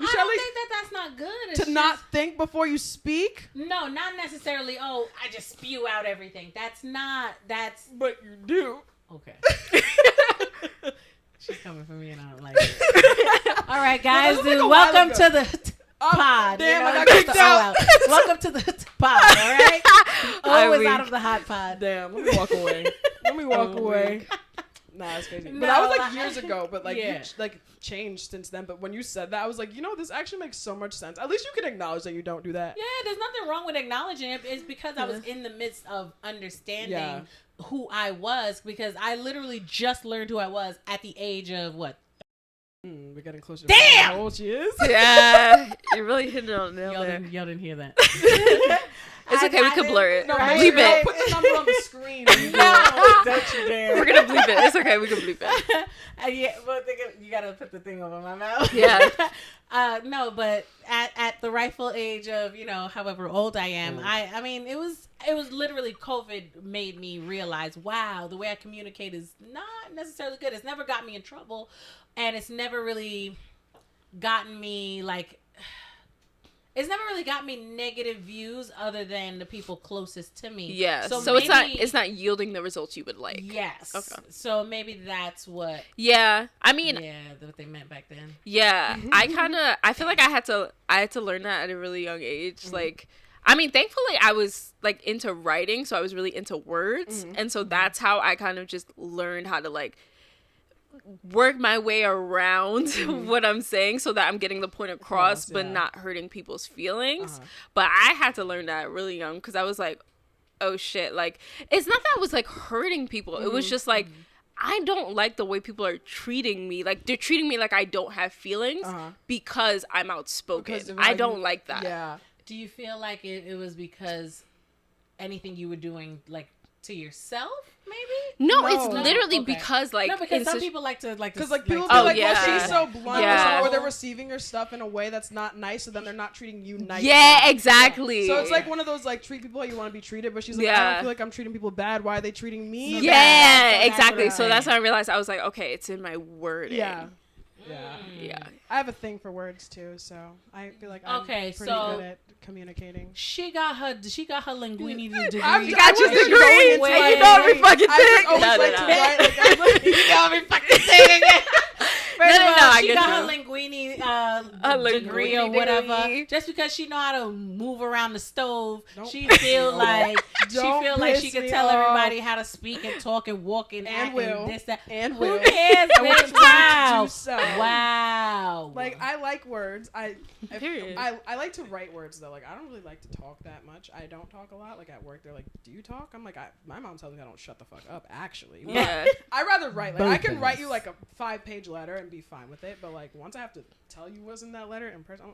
[SPEAKER 1] I don't think that's not good. It's
[SPEAKER 3] to not think before you speak?
[SPEAKER 1] No, not necessarily, I just spew out everything. That's...
[SPEAKER 3] But you do.
[SPEAKER 1] Okay. She's coming for me, and I don't like it. All right, guys, welcome to the pod.
[SPEAKER 3] Damn, I got kicked out.
[SPEAKER 1] Welcome to the pod, all right? Always out of the hot pod.
[SPEAKER 3] Damn, let me walk away. Away. Nah, it's crazy. But that was like years ago, but like you changed since then. But when you said that, I was like, this actually makes so much sense. At least you can acknowledge that you don't do that.
[SPEAKER 1] Yeah, there's nothing wrong with acknowledging it. It's because I was in the midst of understanding who I was, because I literally just learned who I was at the age of what?
[SPEAKER 3] We're getting closer
[SPEAKER 1] to
[SPEAKER 3] how old she is.
[SPEAKER 2] Yeah, you're really hitting it on the nail there.
[SPEAKER 1] Y'all didn't hear that.
[SPEAKER 2] It's okay, we could blur it.
[SPEAKER 3] No,
[SPEAKER 2] bleep it.
[SPEAKER 3] Put the number on the screen.
[SPEAKER 1] No, don't you dare.
[SPEAKER 2] We're gonna bleep it. It's okay, we can bleep it.
[SPEAKER 1] Yeah, but you gotta put the thing over my mouth.
[SPEAKER 2] Yeah.
[SPEAKER 1] No, but at the rightful age of however old I am, I mean it was literally COVID made me realize, wow, the way I communicate is not necessarily good. It's never got me in trouble, and it's never really gotten me it's never really got me negative views other than the people closest to me.
[SPEAKER 2] Yeah. So maybe, it's not yielding the results you would like.
[SPEAKER 1] Yes.
[SPEAKER 2] Okay.
[SPEAKER 1] So maybe that's what.
[SPEAKER 2] Yeah. I mean.
[SPEAKER 1] Yeah, what they meant back then.
[SPEAKER 2] Yeah. I feel like I had to learn that at a really young age. Mm-hmm. Like, I mean, thankfully I was like into writing, so I was really into words, and so that's how I kind of just learned how to like work my way around what I'm saying so that I'm getting the point across, but not hurting people's feelings. But I had to learn that really young, because I was like, oh shit, like, it's not that I was like hurting people. It was just like, I don't like the way people are treating me. Like, they're treating me like I don't have feelings because I'm outspoken. I don't like that.
[SPEAKER 3] Yeah.
[SPEAKER 1] Do you feel like it was because anything you were doing, like, to yourself, maybe?
[SPEAKER 2] No, it's literally because, like...
[SPEAKER 1] No, because some people like to...
[SPEAKER 3] Because, like, people be like, well, she's so blunt, or they're receiving your stuff in a way that's not nice, so then they're not treating you nice.
[SPEAKER 2] Yeah, exactly.
[SPEAKER 3] So it's like one of those, like, treat people how you want to be treated, but she's like, I don't feel like I'm treating people bad. Why are they treating me bad?
[SPEAKER 2] Yeah, exactly. So that's when I realized, I was like, okay, it's in my wording.
[SPEAKER 3] Yeah. I have a thing for words too, so I feel like I'm pretty good at communicating.
[SPEAKER 1] She got her linguini degree.
[SPEAKER 2] You got your degree. You know every fucking thing.
[SPEAKER 1] You know every fucking thing.
[SPEAKER 2] No,
[SPEAKER 1] she got her linguini degree or whatever. Just because she know how to move around the stove, she feel like she could tell everybody how to speak and talk and walk and act and this that.
[SPEAKER 3] And
[SPEAKER 1] who cares? Wow. Wow.
[SPEAKER 3] Like, I like words. I like to write words though. Like, I don't really like to talk that much. I don't talk a lot. Like, at work, they're like, "Do you talk?" I'm like, my mom tells me I don't shut the fuck up. Actually,
[SPEAKER 2] yeah.
[SPEAKER 3] I rather write. Like, I can write you like a 5-page letter and be fine with it. But like, once I have to tell you what's in that letter in person,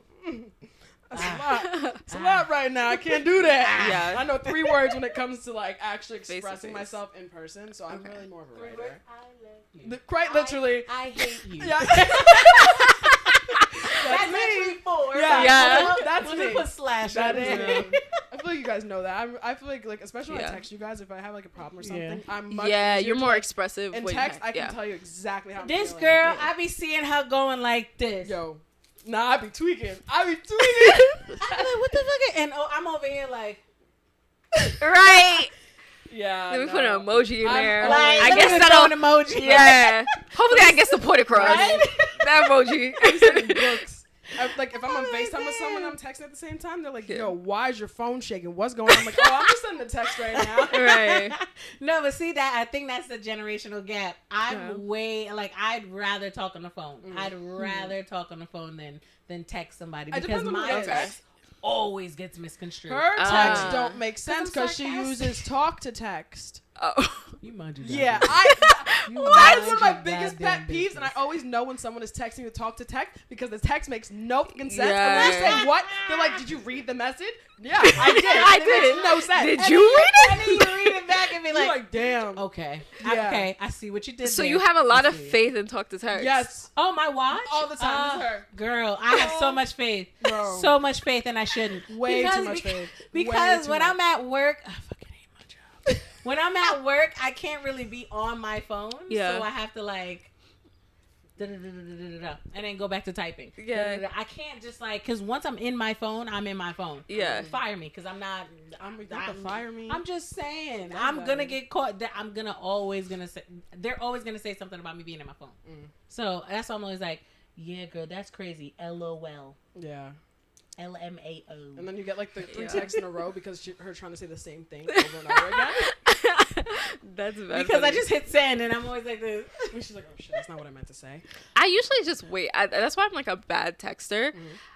[SPEAKER 3] that's a lot. It's a lot right now. I can't do that.
[SPEAKER 2] Yeah.
[SPEAKER 3] I know 3 words when it comes to like actually expressing myself in person. So I'm really more of a writer. Quite literally.
[SPEAKER 1] I hate you.
[SPEAKER 3] Yeah. That's
[SPEAKER 1] actually 4.
[SPEAKER 2] Yeah.
[SPEAKER 3] That's me.
[SPEAKER 1] Put slash
[SPEAKER 3] That
[SPEAKER 1] on
[SPEAKER 3] is
[SPEAKER 1] it.
[SPEAKER 3] me. I feel like you guys know that. I feel like especially when I text you guys, if I have like a problem or something, I'm much
[SPEAKER 2] you're more expressive.
[SPEAKER 3] In text, I can tell you exactly how I'm
[SPEAKER 1] this
[SPEAKER 3] feeling.
[SPEAKER 1] girl, I be seeing her going like this.
[SPEAKER 3] Yo, nah, I be tweaking. I be
[SPEAKER 1] like, what the fuck? And I'm over here like,
[SPEAKER 2] right.
[SPEAKER 3] Yeah.
[SPEAKER 2] Let me put an emoji in there.
[SPEAKER 1] Like,
[SPEAKER 2] I guess that'll
[SPEAKER 1] an emoji.
[SPEAKER 2] Yeah. Hopefully, I get the point across.
[SPEAKER 1] Right?
[SPEAKER 2] That emoji.
[SPEAKER 3] Books. Like if I'm on FaceTime with someone, I'm texting at the same time. They're like, "Yo, why is your phone shaking? What's going on?" I'm like, "Oh, I'm just sending a text right now."
[SPEAKER 2] Right.
[SPEAKER 1] No, but see that I think that's the generational gap. I'd rather talk on the phone. I'd rather talk on the phone than text somebody because my text always gets misconstrued.
[SPEAKER 3] Her texts don't make sense because she uses talk to text.
[SPEAKER 2] Oh.
[SPEAKER 1] You mind you.
[SPEAKER 3] Yeah, that's one of my biggest pet peeves, and I always know when someone is texting to talk to text because the text makes no fucking sense.
[SPEAKER 2] Yeah.
[SPEAKER 3] And when you say what, they're like, "Did you read the message?" Yeah, I did.
[SPEAKER 2] I did.
[SPEAKER 3] It makes no sense.
[SPEAKER 2] Did you read it?
[SPEAKER 1] And then you read it back and be
[SPEAKER 3] You're
[SPEAKER 1] like,
[SPEAKER 3] "Damn."
[SPEAKER 1] okay,
[SPEAKER 3] Yeah.
[SPEAKER 1] okay, I see what you did.
[SPEAKER 2] So
[SPEAKER 1] there.
[SPEAKER 2] you have a lot
[SPEAKER 1] I
[SPEAKER 2] of
[SPEAKER 1] see it.
[SPEAKER 2] faith in talk to text.
[SPEAKER 3] Yes,
[SPEAKER 1] Oh, my watch
[SPEAKER 3] all the time. It's her.
[SPEAKER 1] Girl, I have so much faith,
[SPEAKER 3] Bro.
[SPEAKER 1] so much faith, and I shouldn't.
[SPEAKER 3] Way too much faith.
[SPEAKER 1] Because
[SPEAKER 3] Way
[SPEAKER 1] when
[SPEAKER 3] too
[SPEAKER 1] I'm at work, I fucking hate my job. When I'm at work, I can't really be on my phone, so I have to like. And then go back to typing.
[SPEAKER 2] Yeah.
[SPEAKER 1] I can't just like, because once I'm in my phone, I'm in my phone.
[SPEAKER 2] Yeah.
[SPEAKER 1] Fire me, because I'm not.
[SPEAKER 3] fire me.
[SPEAKER 1] I'm just saying.
[SPEAKER 3] That's
[SPEAKER 1] I'm gonna
[SPEAKER 3] right.
[SPEAKER 1] get caught. I'm gonna always gonna say. They're always gonna say something about me being in my phone. So that's why I'm always like, yeah, girl, that's crazy. LOL.
[SPEAKER 3] Yeah.
[SPEAKER 1] LMAO.
[SPEAKER 3] And then you get like the 3 texts in a row because her trying to say the same thing over and over again.
[SPEAKER 2] That's bad.
[SPEAKER 1] Because I just hit send and I'm always like this.
[SPEAKER 3] And she's like, "Oh shit, that's not what I meant to say."
[SPEAKER 2] I usually just wait. That's why I'm like a bad texter.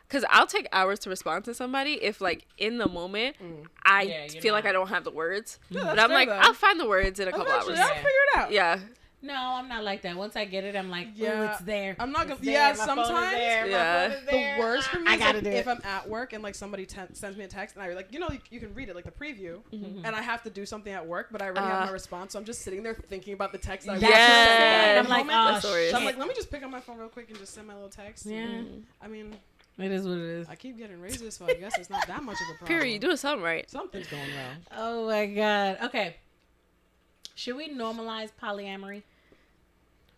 [SPEAKER 2] Because I'll take hours to respond to somebody if, like, in the moment, I feel like I don't have the words.
[SPEAKER 3] Yeah,
[SPEAKER 2] but I'm like,
[SPEAKER 3] though.
[SPEAKER 2] I'll find the words in a couple hours.
[SPEAKER 3] I'll figure it out.
[SPEAKER 2] Yeah.
[SPEAKER 1] No, I'm not like that. Once I get it, I'm like, oh, it's there.
[SPEAKER 3] I'm not gonna.
[SPEAKER 1] It's there.
[SPEAKER 3] Yeah,
[SPEAKER 1] My phone is
[SPEAKER 3] sometimes.
[SPEAKER 1] there. My
[SPEAKER 2] Yeah.
[SPEAKER 1] phone is there.
[SPEAKER 3] The worst for me
[SPEAKER 1] I
[SPEAKER 3] is
[SPEAKER 1] gotta
[SPEAKER 3] like,
[SPEAKER 1] do
[SPEAKER 3] if
[SPEAKER 1] it.
[SPEAKER 3] I'm at work and like somebody sends me a text and I like, you can read it like the preview, and I have to do something at work, but I already have my response, so I'm just sitting there thinking about the text. I
[SPEAKER 1] That's what I'm saying. I'm
[SPEAKER 3] I'm
[SPEAKER 1] like,
[SPEAKER 3] like,
[SPEAKER 1] oh,
[SPEAKER 3] so
[SPEAKER 1] shit.
[SPEAKER 3] I'm like, let me just pick up my phone real quick and just send my little text.
[SPEAKER 1] Yeah.
[SPEAKER 3] I mean,
[SPEAKER 1] It is what it is.
[SPEAKER 3] I keep getting raises, so I guess it's not that much of a problem.
[SPEAKER 2] Period. You're doing something right.
[SPEAKER 3] Something's going wrong.
[SPEAKER 1] Oh my God. Okay. Should we normalize polyamory?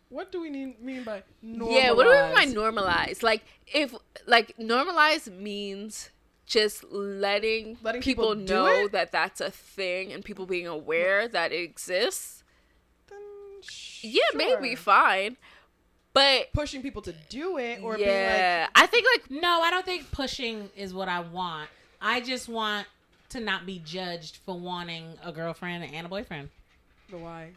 [SPEAKER 3] What do we mean by normalize?
[SPEAKER 2] Yeah, what do we mean by normalize? Like, if, like, normalize means just letting people
[SPEAKER 3] do
[SPEAKER 2] know
[SPEAKER 3] it?
[SPEAKER 2] that that's a thing and people being aware that it exists.
[SPEAKER 3] Then
[SPEAKER 2] Yeah, maybe
[SPEAKER 3] sure.
[SPEAKER 2] fine. But
[SPEAKER 3] Pushing people to do it or being
[SPEAKER 2] yeah, I think like
[SPEAKER 1] No, I don't think pushing is what I want. I just want to not be judged for wanting a girlfriend and a boyfriend.
[SPEAKER 3] like, the why?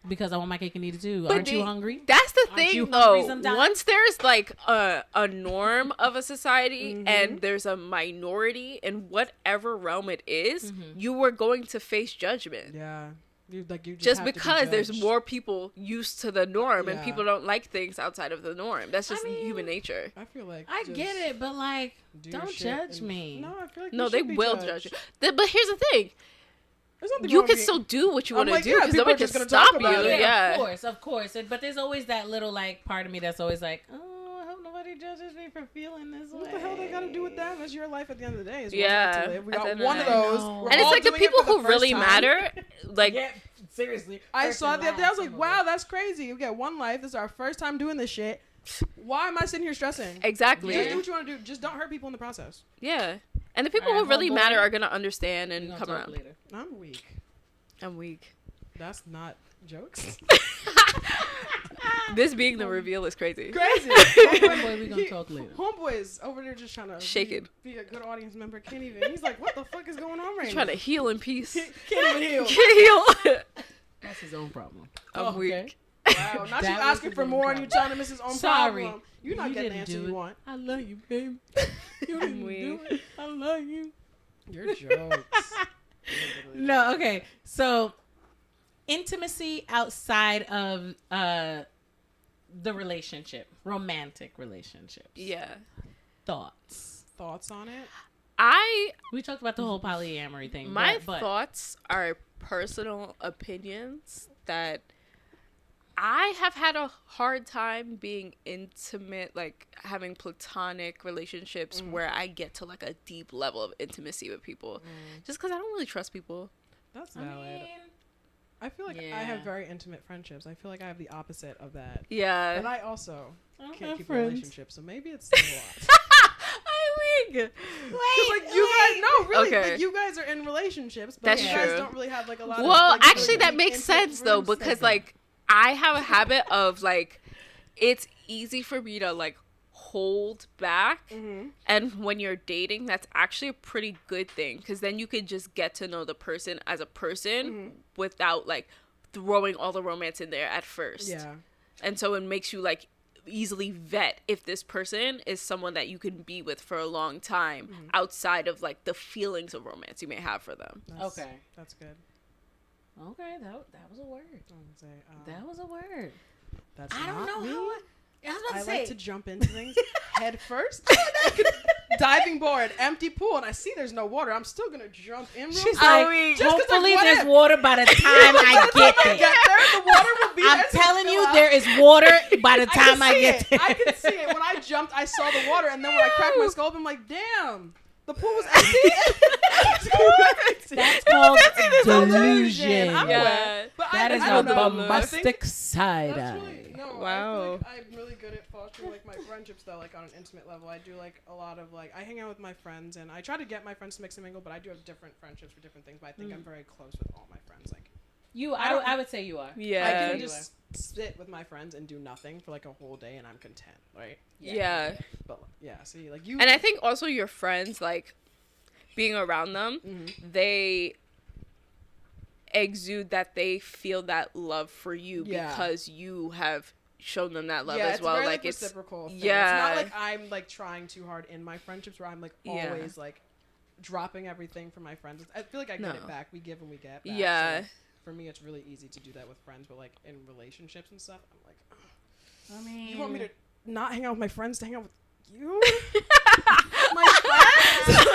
[SPEAKER 1] Because I want my cake and eat it too.
[SPEAKER 2] But
[SPEAKER 1] Aren't you hungry?
[SPEAKER 2] That's the
[SPEAKER 1] Aren't you
[SPEAKER 2] thing,
[SPEAKER 1] hungry
[SPEAKER 2] though.
[SPEAKER 1] sometimes?
[SPEAKER 2] Once there's like a norm of a society and there's a minority in whatever realm it is, you are going to face judgment.
[SPEAKER 3] Yeah. You
[SPEAKER 2] Just
[SPEAKER 3] have to be
[SPEAKER 2] because there's
[SPEAKER 3] judged.
[SPEAKER 2] more people used to the norm and
[SPEAKER 3] Yeah.
[SPEAKER 2] people don't like things outside of the norm. That's just human nature.
[SPEAKER 3] I feel like
[SPEAKER 1] I
[SPEAKER 3] just
[SPEAKER 1] get it, but like,
[SPEAKER 3] do your
[SPEAKER 1] don't
[SPEAKER 3] shit
[SPEAKER 1] judge
[SPEAKER 3] and-
[SPEAKER 1] me.
[SPEAKER 3] No, I feel like
[SPEAKER 2] No,
[SPEAKER 3] you
[SPEAKER 2] they
[SPEAKER 3] should be
[SPEAKER 2] will
[SPEAKER 3] judged.
[SPEAKER 2] judge you. But here's the thing.
[SPEAKER 3] There's nothing
[SPEAKER 2] You
[SPEAKER 3] wrong
[SPEAKER 2] can
[SPEAKER 3] with
[SPEAKER 2] still do what you want to
[SPEAKER 3] like,
[SPEAKER 2] do
[SPEAKER 3] yeah,
[SPEAKER 2] because
[SPEAKER 3] people
[SPEAKER 2] nobody
[SPEAKER 3] are
[SPEAKER 2] can
[SPEAKER 3] just gonna
[SPEAKER 2] stop
[SPEAKER 3] talk
[SPEAKER 2] you.
[SPEAKER 3] about it.
[SPEAKER 2] Yeah.
[SPEAKER 1] Of course. But there's always that little like part of me that's always like, oh, I hope nobody judges me for feeling this way.
[SPEAKER 3] What the hell they got to do with that? That's your life at the end of the day. It's
[SPEAKER 2] Yeah,
[SPEAKER 3] one life to live. We
[SPEAKER 2] at the
[SPEAKER 3] got
[SPEAKER 2] end of
[SPEAKER 3] one
[SPEAKER 2] the
[SPEAKER 3] of
[SPEAKER 2] day.
[SPEAKER 3] those.
[SPEAKER 1] I know.
[SPEAKER 3] We're
[SPEAKER 2] And it's
[SPEAKER 3] all
[SPEAKER 2] like the
[SPEAKER 3] doing it
[SPEAKER 2] people
[SPEAKER 3] for the
[SPEAKER 2] who
[SPEAKER 3] first
[SPEAKER 2] really
[SPEAKER 3] time.
[SPEAKER 2] matter, like
[SPEAKER 1] Yeah, seriously.
[SPEAKER 3] I
[SPEAKER 1] First
[SPEAKER 3] saw
[SPEAKER 1] and
[SPEAKER 3] it the other day. I was
[SPEAKER 1] last,
[SPEAKER 3] like,
[SPEAKER 1] some of
[SPEAKER 3] wow,
[SPEAKER 1] it.
[SPEAKER 3] that's crazy. You get one life. This is our first time doing this shit. Why am I sitting here stressing?
[SPEAKER 2] exactly.
[SPEAKER 3] Just do what you want to do. Just don't hurt people in the process.
[SPEAKER 2] Yeah. And the people
[SPEAKER 1] Alright,
[SPEAKER 2] who really
[SPEAKER 1] homeboy.
[SPEAKER 2] matter are going to understand
[SPEAKER 1] We're
[SPEAKER 2] and
[SPEAKER 1] gonna
[SPEAKER 2] come
[SPEAKER 1] talk
[SPEAKER 2] around.
[SPEAKER 1] later.
[SPEAKER 3] I'm weak.
[SPEAKER 2] I'm weak.
[SPEAKER 3] That's not jokes.
[SPEAKER 2] This being the reveal is crazy.
[SPEAKER 3] Crazy.
[SPEAKER 1] Homeboy, we gonna talk later.
[SPEAKER 3] Homeboy's over there just trying to
[SPEAKER 2] Shaking.
[SPEAKER 3] be a good audience member. Can't even. He's like, what the fuck is going on right
[SPEAKER 2] He's
[SPEAKER 3] now?
[SPEAKER 2] trying to heal in peace.
[SPEAKER 3] Can't even heal.
[SPEAKER 2] Can't heal.
[SPEAKER 1] That's his own problem.
[SPEAKER 2] I'm
[SPEAKER 3] Oh,
[SPEAKER 2] weak.
[SPEAKER 3] Wow. Not you
[SPEAKER 1] That was
[SPEAKER 3] asking
[SPEAKER 1] his
[SPEAKER 3] for
[SPEAKER 1] own
[SPEAKER 3] more and you
[SPEAKER 1] problem.
[SPEAKER 3] trying to miss his own
[SPEAKER 1] Sorry.
[SPEAKER 3] problem. You're not
[SPEAKER 1] You
[SPEAKER 3] getting the
[SPEAKER 1] didn't
[SPEAKER 3] answer
[SPEAKER 1] do
[SPEAKER 3] you
[SPEAKER 1] it.
[SPEAKER 3] want.
[SPEAKER 1] I love you, babe. You didn't
[SPEAKER 2] weak.
[SPEAKER 1] do it. I love you.
[SPEAKER 3] Your jokes.
[SPEAKER 1] No, okay. So, intimacy outside of the relationship, romantic relationships.
[SPEAKER 2] Yeah.
[SPEAKER 1] Thoughts.
[SPEAKER 3] Thoughts on it?
[SPEAKER 1] We talked about the whole polyamory thing.
[SPEAKER 2] My
[SPEAKER 1] but
[SPEAKER 2] thoughts are personal opinions that I have had a hard time being intimate, like having platonic relationships where I get to like a deep level of intimacy with people, just because I don't really trust people.
[SPEAKER 3] That's valid. I feel like I have very intimate friendships. I feel like I have the opposite of that.
[SPEAKER 2] Yeah.
[SPEAKER 3] But I also can't keep
[SPEAKER 1] friends.
[SPEAKER 3] relationships, so maybe it's still a lot.
[SPEAKER 2] I'm weak.
[SPEAKER 3] Like you guys, no, really,
[SPEAKER 2] Okay.
[SPEAKER 3] like you guys are in relationships, but
[SPEAKER 2] That's
[SPEAKER 3] you guys
[SPEAKER 2] true.
[SPEAKER 3] don't really have like a lot.
[SPEAKER 2] Well,
[SPEAKER 3] of, like,
[SPEAKER 2] actually,
[SPEAKER 3] really
[SPEAKER 2] that makes
[SPEAKER 3] intimate
[SPEAKER 2] sense though,
[SPEAKER 3] friends.
[SPEAKER 2] because like I have a habit of like, it's easy for me to like hold back, and when you're dating, that's actually a pretty good thing, because then you could just get to know the person as a person without like throwing all the romance in there at first.
[SPEAKER 3] Yeah.
[SPEAKER 2] And so it makes you like easily vet if this person is someone that you can be with for a long time outside of like the feelings of romance you may have for them.
[SPEAKER 3] That's good.
[SPEAKER 1] Okay, that was a word. That was a word.
[SPEAKER 3] That's
[SPEAKER 1] I don't
[SPEAKER 3] not
[SPEAKER 1] know
[SPEAKER 3] me.
[SPEAKER 1] how I was about
[SPEAKER 3] I
[SPEAKER 1] to say.
[SPEAKER 3] like to jump into things head first. Diving board, empty pool, and I see there's no water. I'm still gonna jump in.
[SPEAKER 1] She's
[SPEAKER 3] real
[SPEAKER 1] like,
[SPEAKER 3] quick.
[SPEAKER 1] hopefully
[SPEAKER 3] what
[SPEAKER 1] there's
[SPEAKER 3] if?
[SPEAKER 1] water by the time I get there.
[SPEAKER 3] The water will be
[SPEAKER 1] I'm
[SPEAKER 3] there to
[SPEAKER 1] telling
[SPEAKER 3] fill
[SPEAKER 1] you,
[SPEAKER 3] out.
[SPEAKER 1] there is water by the
[SPEAKER 3] I can
[SPEAKER 1] time I
[SPEAKER 3] see
[SPEAKER 1] get
[SPEAKER 3] it.
[SPEAKER 1] there.
[SPEAKER 3] I can see it. When I jumped, I saw the water, and then when I cracked my skull open, I'm like, damn, the pool was empty.
[SPEAKER 1] That's called delusion.
[SPEAKER 3] I'm aware. But
[SPEAKER 1] That is
[SPEAKER 3] I
[SPEAKER 1] a
[SPEAKER 3] don't know.
[SPEAKER 1] bombastic side
[SPEAKER 3] That's
[SPEAKER 1] eye.
[SPEAKER 3] really, no,
[SPEAKER 2] Wow.
[SPEAKER 3] I feel like I'm really good at fostering like my friendships though, like on an intimate level. I do like a lot of like I hang out with my friends, and I try to get my friends to mix and mingle, but I do have different friendships for different things. But I think I'm very close with all my friends. Like
[SPEAKER 1] I would say you are.
[SPEAKER 2] Yeah.
[SPEAKER 3] I can just sit with my friends and do nothing for like a whole day, and I'm content, right?
[SPEAKER 2] Yeah.
[SPEAKER 3] But yeah, see, like you.
[SPEAKER 2] And I think also your friends, like being around them, they exude that they feel that love for you because you have shown them that love as well.
[SPEAKER 3] Very,
[SPEAKER 2] like
[SPEAKER 3] it's
[SPEAKER 2] it's
[SPEAKER 3] reciprocal. Thing.
[SPEAKER 2] Yeah.
[SPEAKER 3] It's not like I'm like trying too hard in my friendships where I'm like always like dropping everything for my friends. I feel like I get it back. We give and we get back.
[SPEAKER 2] Yeah.
[SPEAKER 3] So for me, it's really easy to do that with friends, but like in relationships and stuff, I'm like, ugh.
[SPEAKER 1] I mean,
[SPEAKER 3] you want me to not hang out with my friends to hang out with you? My friends?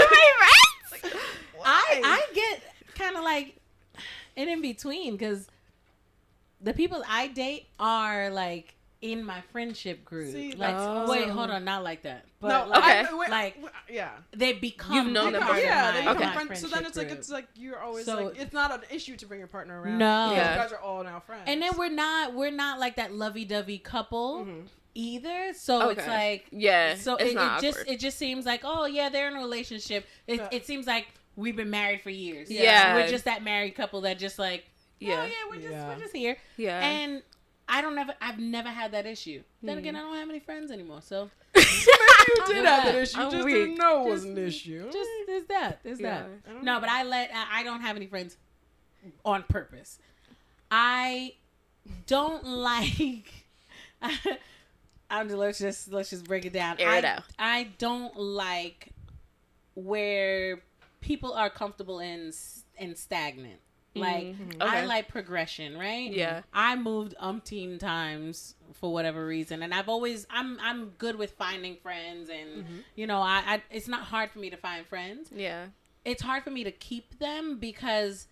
[SPEAKER 2] my friends.
[SPEAKER 1] I get kind of like in between, because the people I date are like in my friendship group.
[SPEAKER 3] See,
[SPEAKER 1] like, wait, hold on, not like that. But
[SPEAKER 3] No,
[SPEAKER 1] like,
[SPEAKER 2] okay.
[SPEAKER 1] like
[SPEAKER 3] yeah.
[SPEAKER 1] they become.
[SPEAKER 2] You've known them
[SPEAKER 1] part of
[SPEAKER 3] Yeah,
[SPEAKER 1] my-
[SPEAKER 3] they
[SPEAKER 1] my
[SPEAKER 3] become
[SPEAKER 2] Okay.
[SPEAKER 3] friends. So then
[SPEAKER 1] friendship
[SPEAKER 3] it's
[SPEAKER 1] group.
[SPEAKER 3] like you're always
[SPEAKER 1] So-
[SPEAKER 3] like it's not an issue to bring your partner around.
[SPEAKER 1] No.
[SPEAKER 3] You
[SPEAKER 2] Yeah.
[SPEAKER 3] guys are all now friends.
[SPEAKER 1] And then we're not like that lovey-dovey couple either. So it's like So
[SPEAKER 2] it's
[SPEAKER 1] it
[SPEAKER 2] not
[SPEAKER 1] just
[SPEAKER 2] awkward.
[SPEAKER 1] it just seems like, oh yeah, they're in a relationship. It seems like we've been married for years.
[SPEAKER 2] Yeah.
[SPEAKER 1] We're just that married couple that just like,
[SPEAKER 2] Yeah.
[SPEAKER 1] oh yeah, we're just here.
[SPEAKER 2] Yeah.
[SPEAKER 1] And I've never had that issue. Then again, I don't have any friends anymore, so
[SPEAKER 3] you did have that issue.
[SPEAKER 2] I'm
[SPEAKER 3] Just
[SPEAKER 2] weak.
[SPEAKER 3] didn't know it was an issue.
[SPEAKER 1] just there's that.
[SPEAKER 2] Yeah.
[SPEAKER 1] No, but I don't have any friends on purpose. I don't like. Let's just break it down.
[SPEAKER 2] Air it out.
[SPEAKER 1] I don't like where people are comfortable and stagnant. Like I
[SPEAKER 2] Okay.
[SPEAKER 1] like progression, right?
[SPEAKER 2] Yeah.
[SPEAKER 1] I moved umpteen times for whatever reason, and I'm good with finding friends, and you know, I it's not hard for me to find friends.
[SPEAKER 2] Yeah.
[SPEAKER 1] It's hard for me to keep them because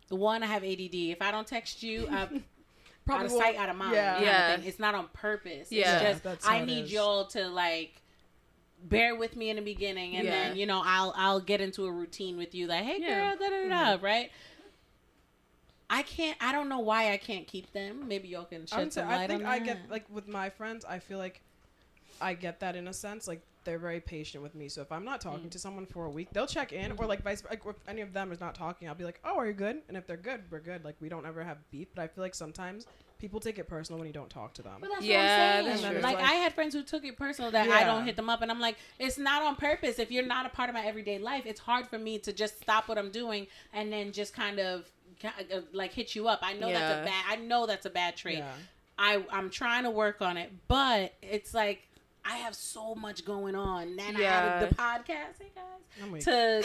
[SPEAKER 1] one, I have ADD. If I don't text you, out of sight, out of mind.
[SPEAKER 3] Yeah.
[SPEAKER 1] kind of
[SPEAKER 2] Yeah.
[SPEAKER 1] thing. It's not on purpose.
[SPEAKER 2] Yeah.
[SPEAKER 1] It's just
[SPEAKER 3] That's how
[SPEAKER 1] I
[SPEAKER 3] it
[SPEAKER 1] need
[SPEAKER 3] is.
[SPEAKER 1] y'all to like bear with me in the beginning, and
[SPEAKER 2] Yeah.
[SPEAKER 1] then you know I'll get into a routine with you, like, hey
[SPEAKER 2] Yeah.
[SPEAKER 1] girl, da da da, right? I don't know why I can't keep them. Maybe y'all can shed some light
[SPEAKER 3] I think
[SPEAKER 1] on
[SPEAKER 3] I
[SPEAKER 1] that.
[SPEAKER 3] get like with my friends. I feel like I get that in a sense. Like they're very patient with me. So if I'm not talking to someone for a week, they'll check in, or like vice. Like if any of them is not talking, I'll be like, "Oh, are you good?" And if they're good, we're good. Like we don't ever have beef. But I feel like sometimes people take it personal when you don't talk to them.
[SPEAKER 1] But that's
[SPEAKER 2] Yeah,
[SPEAKER 1] what I'm
[SPEAKER 2] that's
[SPEAKER 1] saying.
[SPEAKER 2] true.
[SPEAKER 1] Like, I had friends who took it personal that I
[SPEAKER 3] Yeah.
[SPEAKER 1] don't hit them up, and I'm like, it's not on purpose. If you're not a part of my everyday life, it's hard for me to just stop what I'm doing and then just kind of like hit you up. I know that's a bad trait.
[SPEAKER 3] Yeah.
[SPEAKER 1] I'm trying to work on it, but it's like I have so much going on. Then I added the podcast, hey guys,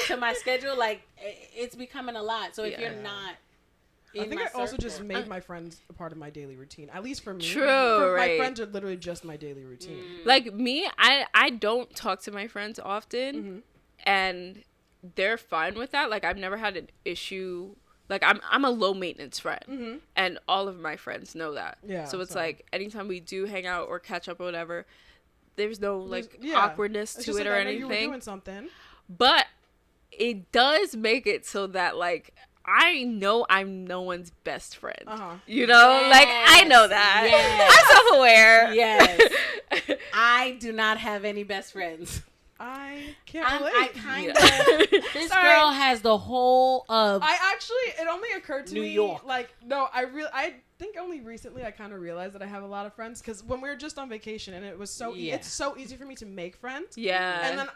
[SPEAKER 1] to my schedule. Like it's becoming a lot. So if you're not
[SPEAKER 3] I think
[SPEAKER 1] my
[SPEAKER 3] I also
[SPEAKER 1] circle.
[SPEAKER 3] just made my friends a part of my daily routine. At least for me.
[SPEAKER 2] True,
[SPEAKER 3] My
[SPEAKER 2] right.
[SPEAKER 3] friends are literally just my daily routine.
[SPEAKER 2] Like me, I don't talk to my friends often, and they're fine with that. Like I've never had an issue like I'm a low maintenance friend, and all of my friends know that.
[SPEAKER 3] Yeah.
[SPEAKER 2] So it's like anytime we do hang out or catch up or whatever, there's no like awkwardness
[SPEAKER 3] it's
[SPEAKER 2] to
[SPEAKER 3] just
[SPEAKER 2] it
[SPEAKER 3] like,
[SPEAKER 2] or
[SPEAKER 3] I know you were
[SPEAKER 2] anything.
[SPEAKER 3] doing something.
[SPEAKER 2] But it does make it so that like I know I'm no one's best friend. You know, like I know that.
[SPEAKER 1] Yes.
[SPEAKER 2] I'm self-aware.
[SPEAKER 1] Yes. I do not have any best friends.
[SPEAKER 3] I can't relate.
[SPEAKER 1] I kind of. This girl has the whole of.
[SPEAKER 3] It only occurred to
[SPEAKER 1] New
[SPEAKER 3] me.
[SPEAKER 1] York.
[SPEAKER 3] Like, no, I think only recently I kind of realized that I have a lot of friends because when we were just on vacation and it was it's so easy for me to make friends.
[SPEAKER 2] Yeah.
[SPEAKER 3] And then.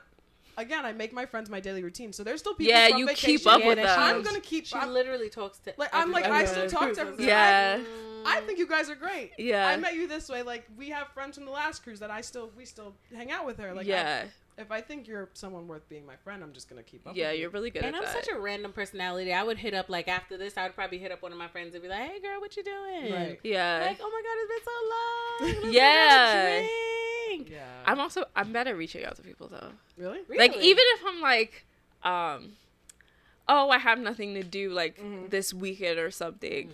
[SPEAKER 3] Again, I make my friends my daily routine, so there's still people.
[SPEAKER 2] Yeah,
[SPEAKER 3] from
[SPEAKER 2] you
[SPEAKER 3] vacation.
[SPEAKER 2] keep up with them.
[SPEAKER 3] I'm gonna keep.
[SPEAKER 1] She literally talks to.
[SPEAKER 3] Like I'm like I still talk to everyone.
[SPEAKER 2] Yeah.
[SPEAKER 3] I think you guys are great.
[SPEAKER 2] Yeah.
[SPEAKER 3] I met you this way. Like we have friends from the last cruise that we still hang out with her. Like if I think you're someone worth being my friend, I'm just gonna keep up.
[SPEAKER 2] Yeah,
[SPEAKER 3] with
[SPEAKER 2] you're really good
[SPEAKER 1] and
[SPEAKER 2] at
[SPEAKER 1] I'm
[SPEAKER 2] that.
[SPEAKER 1] such a random personality. I would hit up like after this. I would probably hit up one of my friends and be like, "Hey, girl, what you doing?"
[SPEAKER 3] Right.
[SPEAKER 1] Yeah. Like, oh my god, it's been so long.
[SPEAKER 2] Yeah.
[SPEAKER 3] Yeah.
[SPEAKER 2] I'm bad at reaching out to people though.
[SPEAKER 3] Really?
[SPEAKER 2] Like even if I'm like, oh, I have nothing to do like this weekend or something.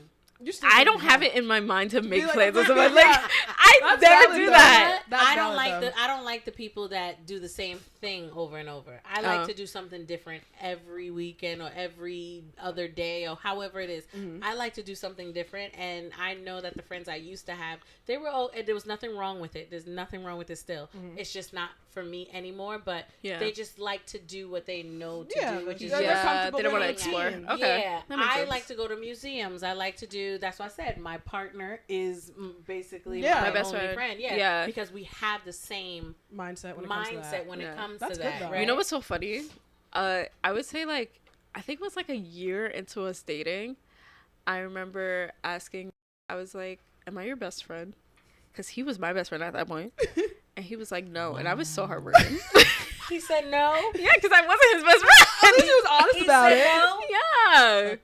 [SPEAKER 2] I don't have it in my mind to make plans or something. Like I never do that.
[SPEAKER 1] I don't like the people that do the same thing over and over. I like to do something different every weekend or every other day or however it is. I like to do something different, and I know that the friends I used to have, they were all, and there was nothing wrong with it. There's nothing wrong with it still. It's just not for me anymore, but they just like to do what they know to do, which is
[SPEAKER 2] they don't want to explore. Okay.
[SPEAKER 1] Yeah, I like to go to museums. I like to do, that's why I said my partner is basically my best friend. Yeah, because we have the same
[SPEAKER 3] mindset when it comes to that.
[SPEAKER 1] That's to that.
[SPEAKER 3] Good,
[SPEAKER 1] right?
[SPEAKER 2] You know what's so funny? I would say like I think it was like a year into us dating. I remember asking, I was like, "Am I your best friend?" Because he was my best friend at that point, and he was like, "No," and I was so heartbroken.
[SPEAKER 1] He said no.
[SPEAKER 2] Yeah, because I wasn't his best friend.
[SPEAKER 3] At least he was honest about it.
[SPEAKER 1] No?
[SPEAKER 2] Yeah.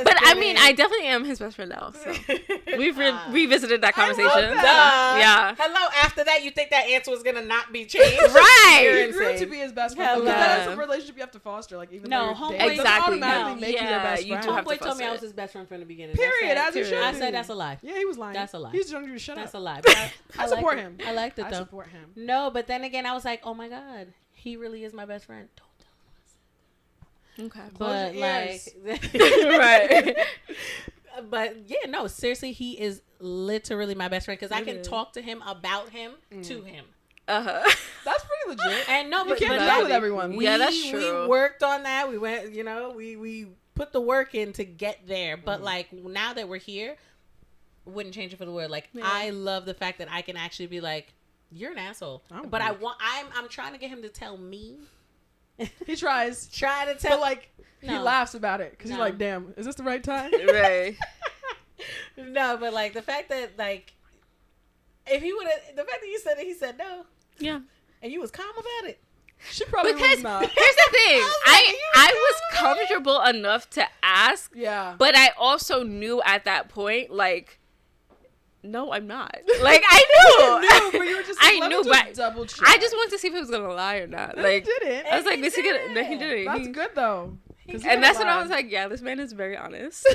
[SPEAKER 2] But I mean, I definitely am his best friend now. So we've revisited that conversation. Yeah.
[SPEAKER 1] Hello. After that, you think that answer was gonna not be changed?
[SPEAKER 2] Right.
[SPEAKER 3] You grew to be his best friend. Because that is a relationship you have to foster. Like even though you're dating,
[SPEAKER 2] exactly.
[SPEAKER 3] doesn't automatically make you their best friend.
[SPEAKER 1] Homeboy told me I was his best friend from the beginning.
[SPEAKER 3] Period. As you should.
[SPEAKER 1] I said that's a lie.
[SPEAKER 3] Yeah, he was lying.
[SPEAKER 1] That's a lie.
[SPEAKER 3] He's trying to shut up.
[SPEAKER 1] That's a lie.
[SPEAKER 3] I support him.
[SPEAKER 1] I liked it though.
[SPEAKER 3] I support him.
[SPEAKER 1] No, but then again, I was like, oh my god, he really is my best friend. Don't tell him I said that. Okay. But like, right. But yeah, no, seriously, he is literally my best friend because I can talk to him about him to him.
[SPEAKER 3] That's pretty legit.
[SPEAKER 1] And no, but
[SPEAKER 3] you can't do that with everyone.
[SPEAKER 2] Yeah, that's true.
[SPEAKER 1] We worked on that. We went, we put the work in to get there. But like now that we're here, wouldn't change it for the world. Like I love the fact that I can actually be like, you're an asshole. But I'm trying to get him to tell me.
[SPEAKER 3] He tries.
[SPEAKER 1] Try to tell.
[SPEAKER 3] But like he laughs about it because he's like, damn, is this the right time?
[SPEAKER 2] Right.
[SPEAKER 1] No, but like the fact that like if he would have, the fact that you said it, he said no.
[SPEAKER 2] Yeah.
[SPEAKER 1] And you was calm about it.
[SPEAKER 3] She probably
[SPEAKER 2] because
[SPEAKER 3] was not.
[SPEAKER 2] Here's the thing. I was comfortable enough to ask.
[SPEAKER 3] Yeah.
[SPEAKER 2] But I also knew at that point, like, no, I'm not. Like I knew.
[SPEAKER 3] But you were just like,
[SPEAKER 2] I knew, but
[SPEAKER 3] double check.
[SPEAKER 2] I just wanted to see if he was gonna lie or not. Like,
[SPEAKER 3] he didn't.
[SPEAKER 2] I was like, is he gonna? No, he didn't.
[SPEAKER 3] That's good though.
[SPEAKER 2] And that's when I was like, yeah, this man is very honest.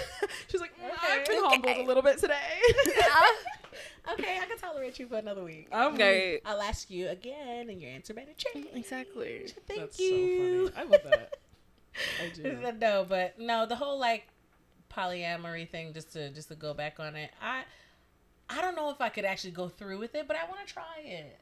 [SPEAKER 3] She's like, I've been humbled a little bit today.
[SPEAKER 1] Okay, I can tolerate you for another week.
[SPEAKER 2] Okay.
[SPEAKER 1] I'll ask you again, and your answer better change.
[SPEAKER 2] Exactly.
[SPEAKER 1] Thank you.
[SPEAKER 3] So funny. I love that. I do.
[SPEAKER 1] No, but no, the whole like polyamory thing. Just to go back on it, I don't know if I could actually go through with it, but I want to try it.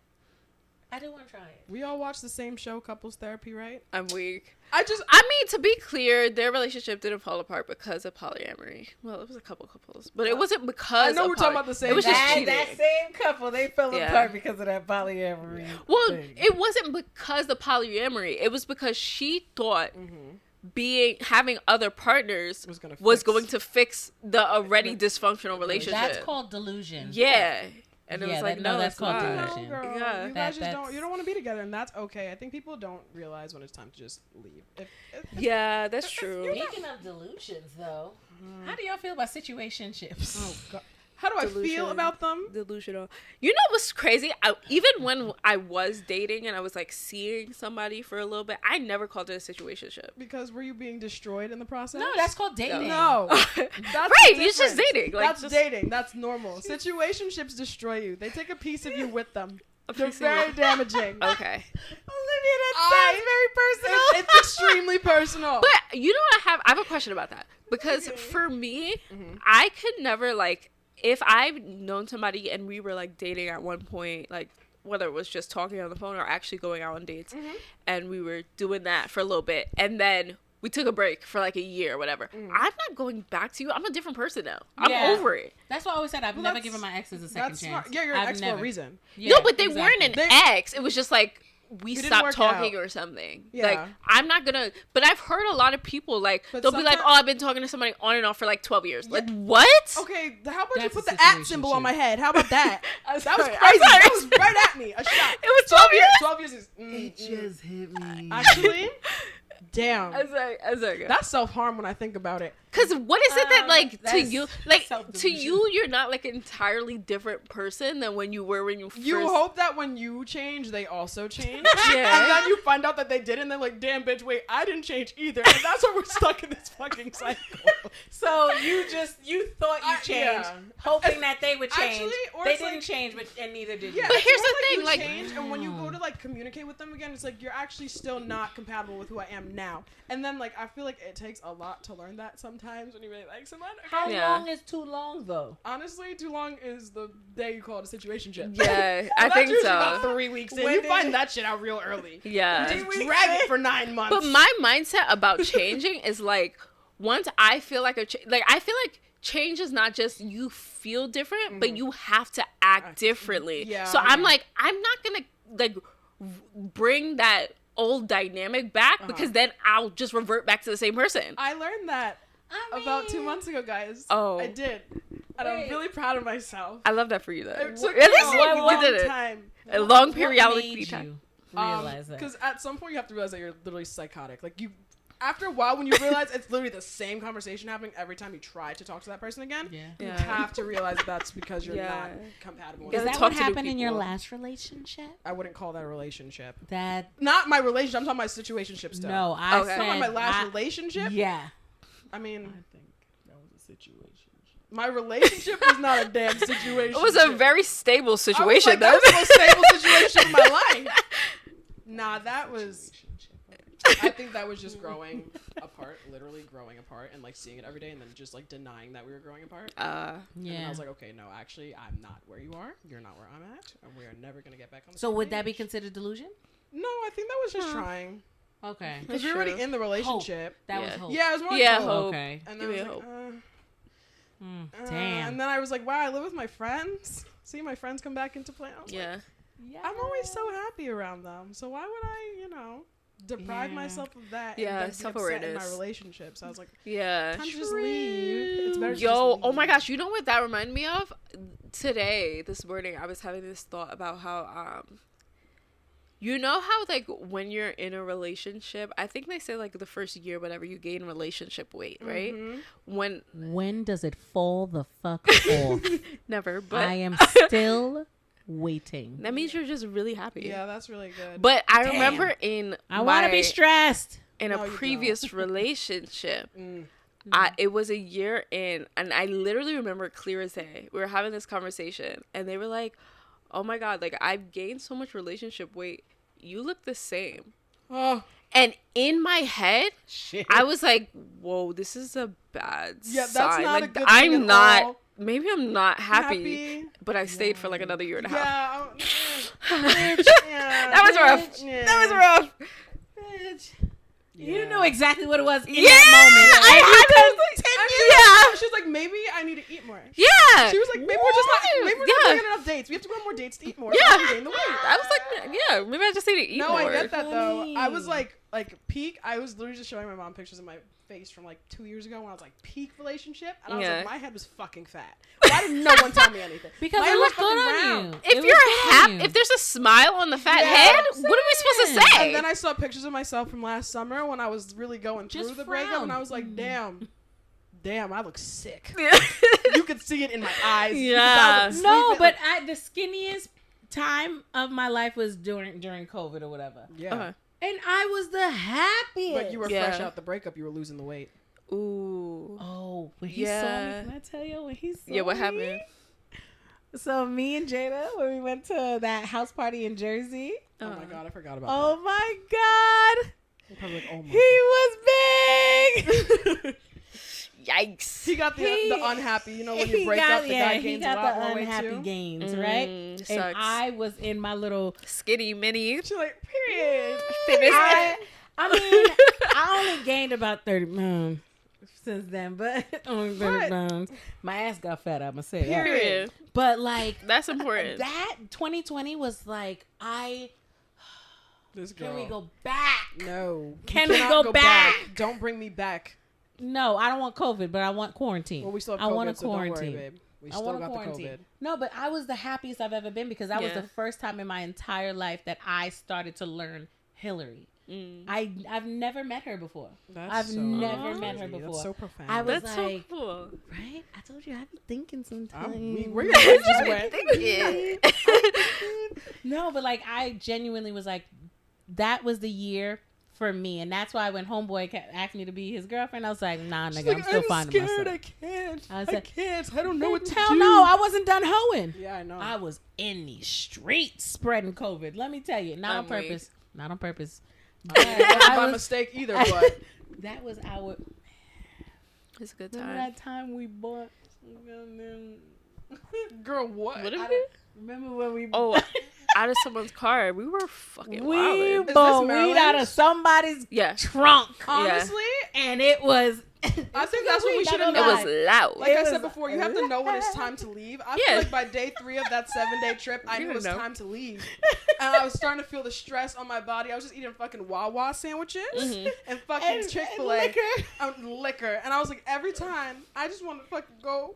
[SPEAKER 1] I do want to try it.
[SPEAKER 3] We all watch the same show, Couples Therapy, right?
[SPEAKER 2] I'm weak.
[SPEAKER 3] I
[SPEAKER 2] mean, to be clear, their relationship didn't fall apart because of polyamory. Well, it was a couple couples, but it wasn't because.
[SPEAKER 3] I know we're talking about the same.
[SPEAKER 2] It was just cheating.
[SPEAKER 1] That same couple, they fell apart because of that polyamory.
[SPEAKER 2] Well,
[SPEAKER 1] thing.
[SPEAKER 2] It wasn't because of polyamory. It was because she thought having other partners was going to fix the already dysfunctional relationship.
[SPEAKER 1] That's called delusion.
[SPEAKER 2] Yeah. And it was like, no,
[SPEAKER 1] that's called delusion.
[SPEAKER 3] No, girl,
[SPEAKER 2] yeah.
[SPEAKER 3] you guys just don't. You don't want to be together, and that's okay. I think people don't realize when it's time to just leave.
[SPEAKER 2] Yeah, that's true.
[SPEAKER 1] Speaking of delusions, though, how do y'all feel about situationships?
[SPEAKER 3] Oh God, How do I feel about them?
[SPEAKER 2] Delusional. You know what's crazy? Even when I was dating and I was like seeing somebody for a little bit, I never called it a situationship.
[SPEAKER 3] Because were you being destroyed in the process?
[SPEAKER 1] No, that's called dating.
[SPEAKER 3] No. That's
[SPEAKER 2] right, it's just dating. Like,
[SPEAKER 3] that's dating. That's normal. Situationships destroy you. They take a piece of you with them. They're very damaging.
[SPEAKER 2] Okay.
[SPEAKER 1] Olivia, that sounds very personal.
[SPEAKER 3] It's extremely personal.
[SPEAKER 2] But you know what I have a question about that. Because for me, I could never, like, if I've known somebody and we were like dating at one point, like whether it was just talking on the phone or actually going out on dates, and we were doing that for a little bit, and then we took a break for like a year or whatever, I'm not going back to you. I'm a different person now. I'm over it.
[SPEAKER 1] That's why I always said I've never given my exes a second chance.
[SPEAKER 3] Smart. Yeah, you're an ex for a reason.
[SPEAKER 2] Yeah, no, but they weren't an ex. It was just like we stopped talking or something. Yeah. Like, I'm not gonna, but I've heard a lot of people, like, they'll be like, oh, I've been talking to somebody on and off for like 12 years. Yeah. Like, what?
[SPEAKER 3] Okay, how about you put the @ symbol on my head? How about that? That was crazy. That was right at me. A shot.
[SPEAKER 2] It was 12 years.
[SPEAKER 3] 12 years is...
[SPEAKER 1] It just hit me.
[SPEAKER 3] Actually... Damn.
[SPEAKER 2] I was like,
[SPEAKER 3] that's self-harm when I think about it.
[SPEAKER 2] Because what is it that, like, to you, like, to you, you're not, like, an entirely different person than when you were when you first...
[SPEAKER 3] You hope that when you change, they also change. Yeah. And then you find out that they didn't, and they're like, damn, bitch, wait, I didn't change either. And that's why we're stuck in this fucking cycle.
[SPEAKER 1] So you thought you changed, hoping that they would change. Actually, they didn't change, and neither did you.
[SPEAKER 3] Yeah,
[SPEAKER 2] but here's the thing,
[SPEAKER 3] like... change, and when you go to, like, communicate with them again, it's like, you're actually still not compatible with who I am now. And then, like, I feel like it takes a lot to learn that sometimes when you really like someone.
[SPEAKER 1] How long is too long, though?
[SPEAKER 3] Honestly, too long is the day you call it a situationship.
[SPEAKER 2] Yeah, I think so.
[SPEAKER 3] About 3 weeks in. You find that shit out real early.
[SPEAKER 2] Yeah.
[SPEAKER 3] You just drag it for 9 months.
[SPEAKER 2] But my mindset about changing is, like, once I feel like I feel like change is not just you feel different, but you have to act differently. Yeah. So I'm like, I'm not gonna, like, bring that old dynamic back because then I'll just revert back to the same person.
[SPEAKER 3] I learned that about 2 months ago, guys.
[SPEAKER 2] Oh,
[SPEAKER 3] I did, and I'm really proud of myself.
[SPEAKER 2] I love that for you, though.
[SPEAKER 3] It took a long time,
[SPEAKER 2] a long periodic time.
[SPEAKER 1] Realize that
[SPEAKER 3] because at some point you have to realize that you're literally psychotic. Like, you, after a while, when you realize it's literally the same conversation happening every time you try to talk to that person again, you have to realize that's because you're not compatible.
[SPEAKER 1] Is that what happened in your last relationship?
[SPEAKER 3] I wouldn't call that a relationship.
[SPEAKER 1] That
[SPEAKER 3] not my relationship. I'm talking about situationship stuff.
[SPEAKER 1] No, I said
[SPEAKER 3] talking about my last relationship.
[SPEAKER 1] Yeah,
[SPEAKER 3] I mean, I think that was a situation. My relationship was not a damn situation.
[SPEAKER 2] It was a very stable situation.
[SPEAKER 3] That was the most stable situation in my life. Nah, that was... I think that was just growing apart, literally growing apart, and like seeing it every day, and then just like denying that we were growing apart. And then I was like, okay, no, actually, I'm not where you are. You're not where I'm at, and we are never gonna get back on the same
[SPEAKER 1] would
[SPEAKER 3] page.
[SPEAKER 1] that be considered delusion?
[SPEAKER 3] No, I think that was just trying.
[SPEAKER 1] Okay.
[SPEAKER 3] Because we were already in the relationship.
[SPEAKER 1] That was hope.
[SPEAKER 3] Yeah, it was more like
[SPEAKER 2] hope.
[SPEAKER 1] Okay.
[SPEAKER 3] And then I was like,
[SPEAKER 2] hope.
[SPEAKER 1] Damn.
[SPEAKER 3] And then I was like, wow, I live with my friends. See my friends come back into play. I was like, I'm always so happy around them. So why would I, deprive myself of that and then be upset in my relationship? So I was like, time to just leave. It's better to just leave.
[SPEAKER 2] Oh my gosh, you know what that reminded me of? Today, this morning, I was having this thought about how, you know how, like, when you're in a relationship, I think they say, like, the first year, whatever, you gain relationship weight, right? When
[SPEAKER 1] does it fall the fuck off?
[SPEAKER 2] Never, but
[SPEAKER 1] I am still waiting.
[SPEAKER 2] That means you're just really happy.
[SPEAKER 3] Yeah, that's really good.
[SPEAKER 2] But I remember I
[SPEAKER 1] want to be stressed.
[SPEAKER 2] In a previous relationship, it was a year in, and I literally remember clear as day. We were having this conversation, and they were like, oh my God, like, I've gained so much relationship weight. You look the same.
[SPEAKER 3] Oh.
[SPEAKER 2] And in my head, I was like, whoa, this is a bad sign.
[SPEAKER 3] That's not
[SPEAKER 2] like,
[SPEAKER 3] a good
[SPEAKER 2] I'm
[SPEAKER 3] thing
[SPEAKER 2] not,
[SPEAKER 3] at all.
[SPEAKER 2] Maybe I'm not happy. But I stayed for like another year and a half. That was rough.
[SPEAKER 3] Yeah.
[SPEAKER 2] That was rough.
[SPEAKER 1] You knew exactly what it was in that
[SPEAKER 2] moment.
[SPEAKER 1] I had
[SPEAKER 3] to. She was like, maybe I need to eat more.
[SPEAKER 2] Yeah.
[SPEAKER 3] She was like, maybe we're just not. Maybe we're not doing enough dates. We have to go on more dates to eat more.
[SPEAKER 2] Yeah.
[SPEAKER 3] So gain the weight.
[SPEAKER 2] I was like, yeah, maybe I just need to eat more.
[SPEAKER 3] No, I get that though. I was like peak. I was literally just showing my mom pictures of my face from like 2 years ago when I was like peak relationship, and I was like, my head was fucking fat. Why didn't no one tell me anything?
[SPEAKER 1] Because it looked good on you.
[SPEAKER 2] If you're happy, if there's a smile on the fat head, what are we supposed to say?
[SPEAKER 3] And then I saw pictures of myself from last summer when I was really going through the breakup, and I was like, damn, damn, I look sick.
[SPEAKER 2] Yeah.
[SPEAKER 3] You could see it in my eyes.
[SPEAKER 2] Yeah.
[SPEAKER 1] No, but the skinniest time of my life was during COVID or whatever.
[SPEAKER 3] Yeah.
[SPEAKER 2] Okay.
[SPEAKER 1] And I was the happiest.
[SPEAKER 3] But you were fresh out the breakup. You were losing the weight.
[SPEAKER 2] Ooh.
[SPEAKER 1] Oh, when he saw me, can I tell you when he saw me?
[SPEAKER 2] Yeah, what happened?
[SPEAKER 1] So me and Jada, when we went to that house party in Jersey.
[SPEAKER 3] Oh my God, I forgot about
[SPEAKER 1] Oh my God.
[SPEAKER 3] that. Probably like, oh my
[SPEAKER 1] He was big.
[SPEAKER 2] Yikes.
[SPEAKER 3] He got the unhappy, you know, when you break up, the guy gains a lot more weight
[SPEAKER 1] unhappy
[SPEAKER 3] too.
[SPEAKER 1] gains, right?
[SPEAKER 2] Sucks.
[SPEAKER 1] And I was in my little
[SPEAKER 2] Skinny mini.
[SPEAKER 3] She's like, period.
[SPEAKER 1] I mean, I only gained about 30 pounds since then, but only 30 pounds. My ass got fat, I'm gonna say that.
[SPEAKER 2] Period.
[SPEAKER 1] But like
[SPEAKER 2] That's important.
[SPEAKER 1] that 2020 was like
[SPEAKER 3] This girl.
[SPEAKER 1] can we go back?
[SPEAKER 3] No.
[SPEAKER 1] Can
[SPEAKER 3] You
[SPEAKER 1] we
[SPEAKER 3] cannot
[SPEAKER 1] go back?
[SPEAKER 3] Don't bring me back.
[SPEAKER 1] No, I don't want COVID, but I want quarantine.
[SPEAKER 3] Well, we still have
[SPEAKER 1] I
[SPEAKER 3] COVID,
[SPEAKER 1] want a
[SPEAKER 3] so don't worry,
[SPEAKER 1] quarantine.
[SPEAKER 3] babe. We
[SPEAKER 1] I
[SPEAKER 3] still
[SPEAKER 1] want
[SPEAKER 3] got
[SPEAKER 1] a quarantine.
[SPEAKER 3] the COVID.
[SPEAKER 1] No, but I was the happiest I've ever been because that was
[SPEAKER 2] Yeah.
[SPEAKER 1] the first time in my entire life that I started to learn Hilary. I've never met her before. I've
[SPEAKER 3] so
[SPEAKER 1] never met her
[SPEAKER 3] crazy.
[SPEAKER 1] before.
[SPEAKER 3] That's so profound.
[SPEAKER 1] I was
[SPEAKER 2] That's
[SPEAKER 1] like,
[SPEAKER 2] so cool.
[SPEAKER 1] right? I told you I be thinking sometimes.
[SPEAKER 3] where your head just went.
[SPEAKER 2] Yeah.
[SPEAKER 1] No, but like I genuinely was like, that was the year for me, and that's why when homeboy kept asking me to be his girlfriend, I was like, nah, nigga, I'm still finding myself.
[SPEAKER 3] I can't.
[SPEAKER 1] I
[SPEAKER 3] I
[SPEAKER 1] said-
[SPEAKER 3] can't. I don't know what to
[SPEAKER 1] Hell
[SPEAKER 3] do.
[SPEAKER 1] no, I wasn't done hoeing.
[SPEAKER 3] Yeah, I know.
[SPEAKER 1] I was in the streets spreading COVID. Let me tell you, not on
[SPEAKER 2] I'm weak.
[SPEAKER 1] purpose. Not on purpose.
[SPEAKER 3] Not
[SPEAKER 1] I
[SPEAKER 3] by
[SPEAKER 1] was-
[SPEAKER 3] mistake either, but
[SPEAKER 1] That was our.
[SPEAKER 2] It's a good
[SPEAKER 1] Remember
[SPEAKER 2] time.
[SPEAKER 1] that time we bought.
[SPEAKER 3] girl, what?
[SPEAKER 2] What did
[SPEAKER 1] I
[SPEAKER 2] we?
[SPEAKER 1] Remember when we?
[SPEAKER 2] Oh, out of someone's car. We were fucking
[SPEAKER 1] we
[SPEAKER 2] wildin'.
[SPEAKER 1] bought
[SPEAKER 3] this
[SPEAKER 1] weed
[SPEAKER 3] Maryland?
[SPEAKER 1] out of somebody's
[SPEAKER 2] Yeah.
[SPEAKER 1] trunk,
[SPEAKER 3] Honestly,
[SPEAKER 1] and it was.
[SPEAKER 3] I think that's what we should have
[SPEAKER 2] It
[SPEAKER 3] done.
[SPEAKER 2] was loud.
[SPEAKER 3] Like
[SPEAKER 1] It
[SPEAKER 3] I
[SPEAKER 1] was-
[SPEAKER 3] said before, you have to know when it's time to leave. I
[SPEAKER 2] Yeah.
[SPEAKER 3] feel like by day 3 of that 7-day trip, I
[SPEAKER 2] You
[SPEAKER 3] knew it was
[SPEAKER 2] know.
[SPEAKER 3] time to leave. And I was starting to feel the stress on my body. I was just eating fucking Wawa sandwiches and fucking Chick-fil-A.
[SPEAKER 1] and
[SPEAKER 3] liquor. And I was like, every time, I just want to fucking go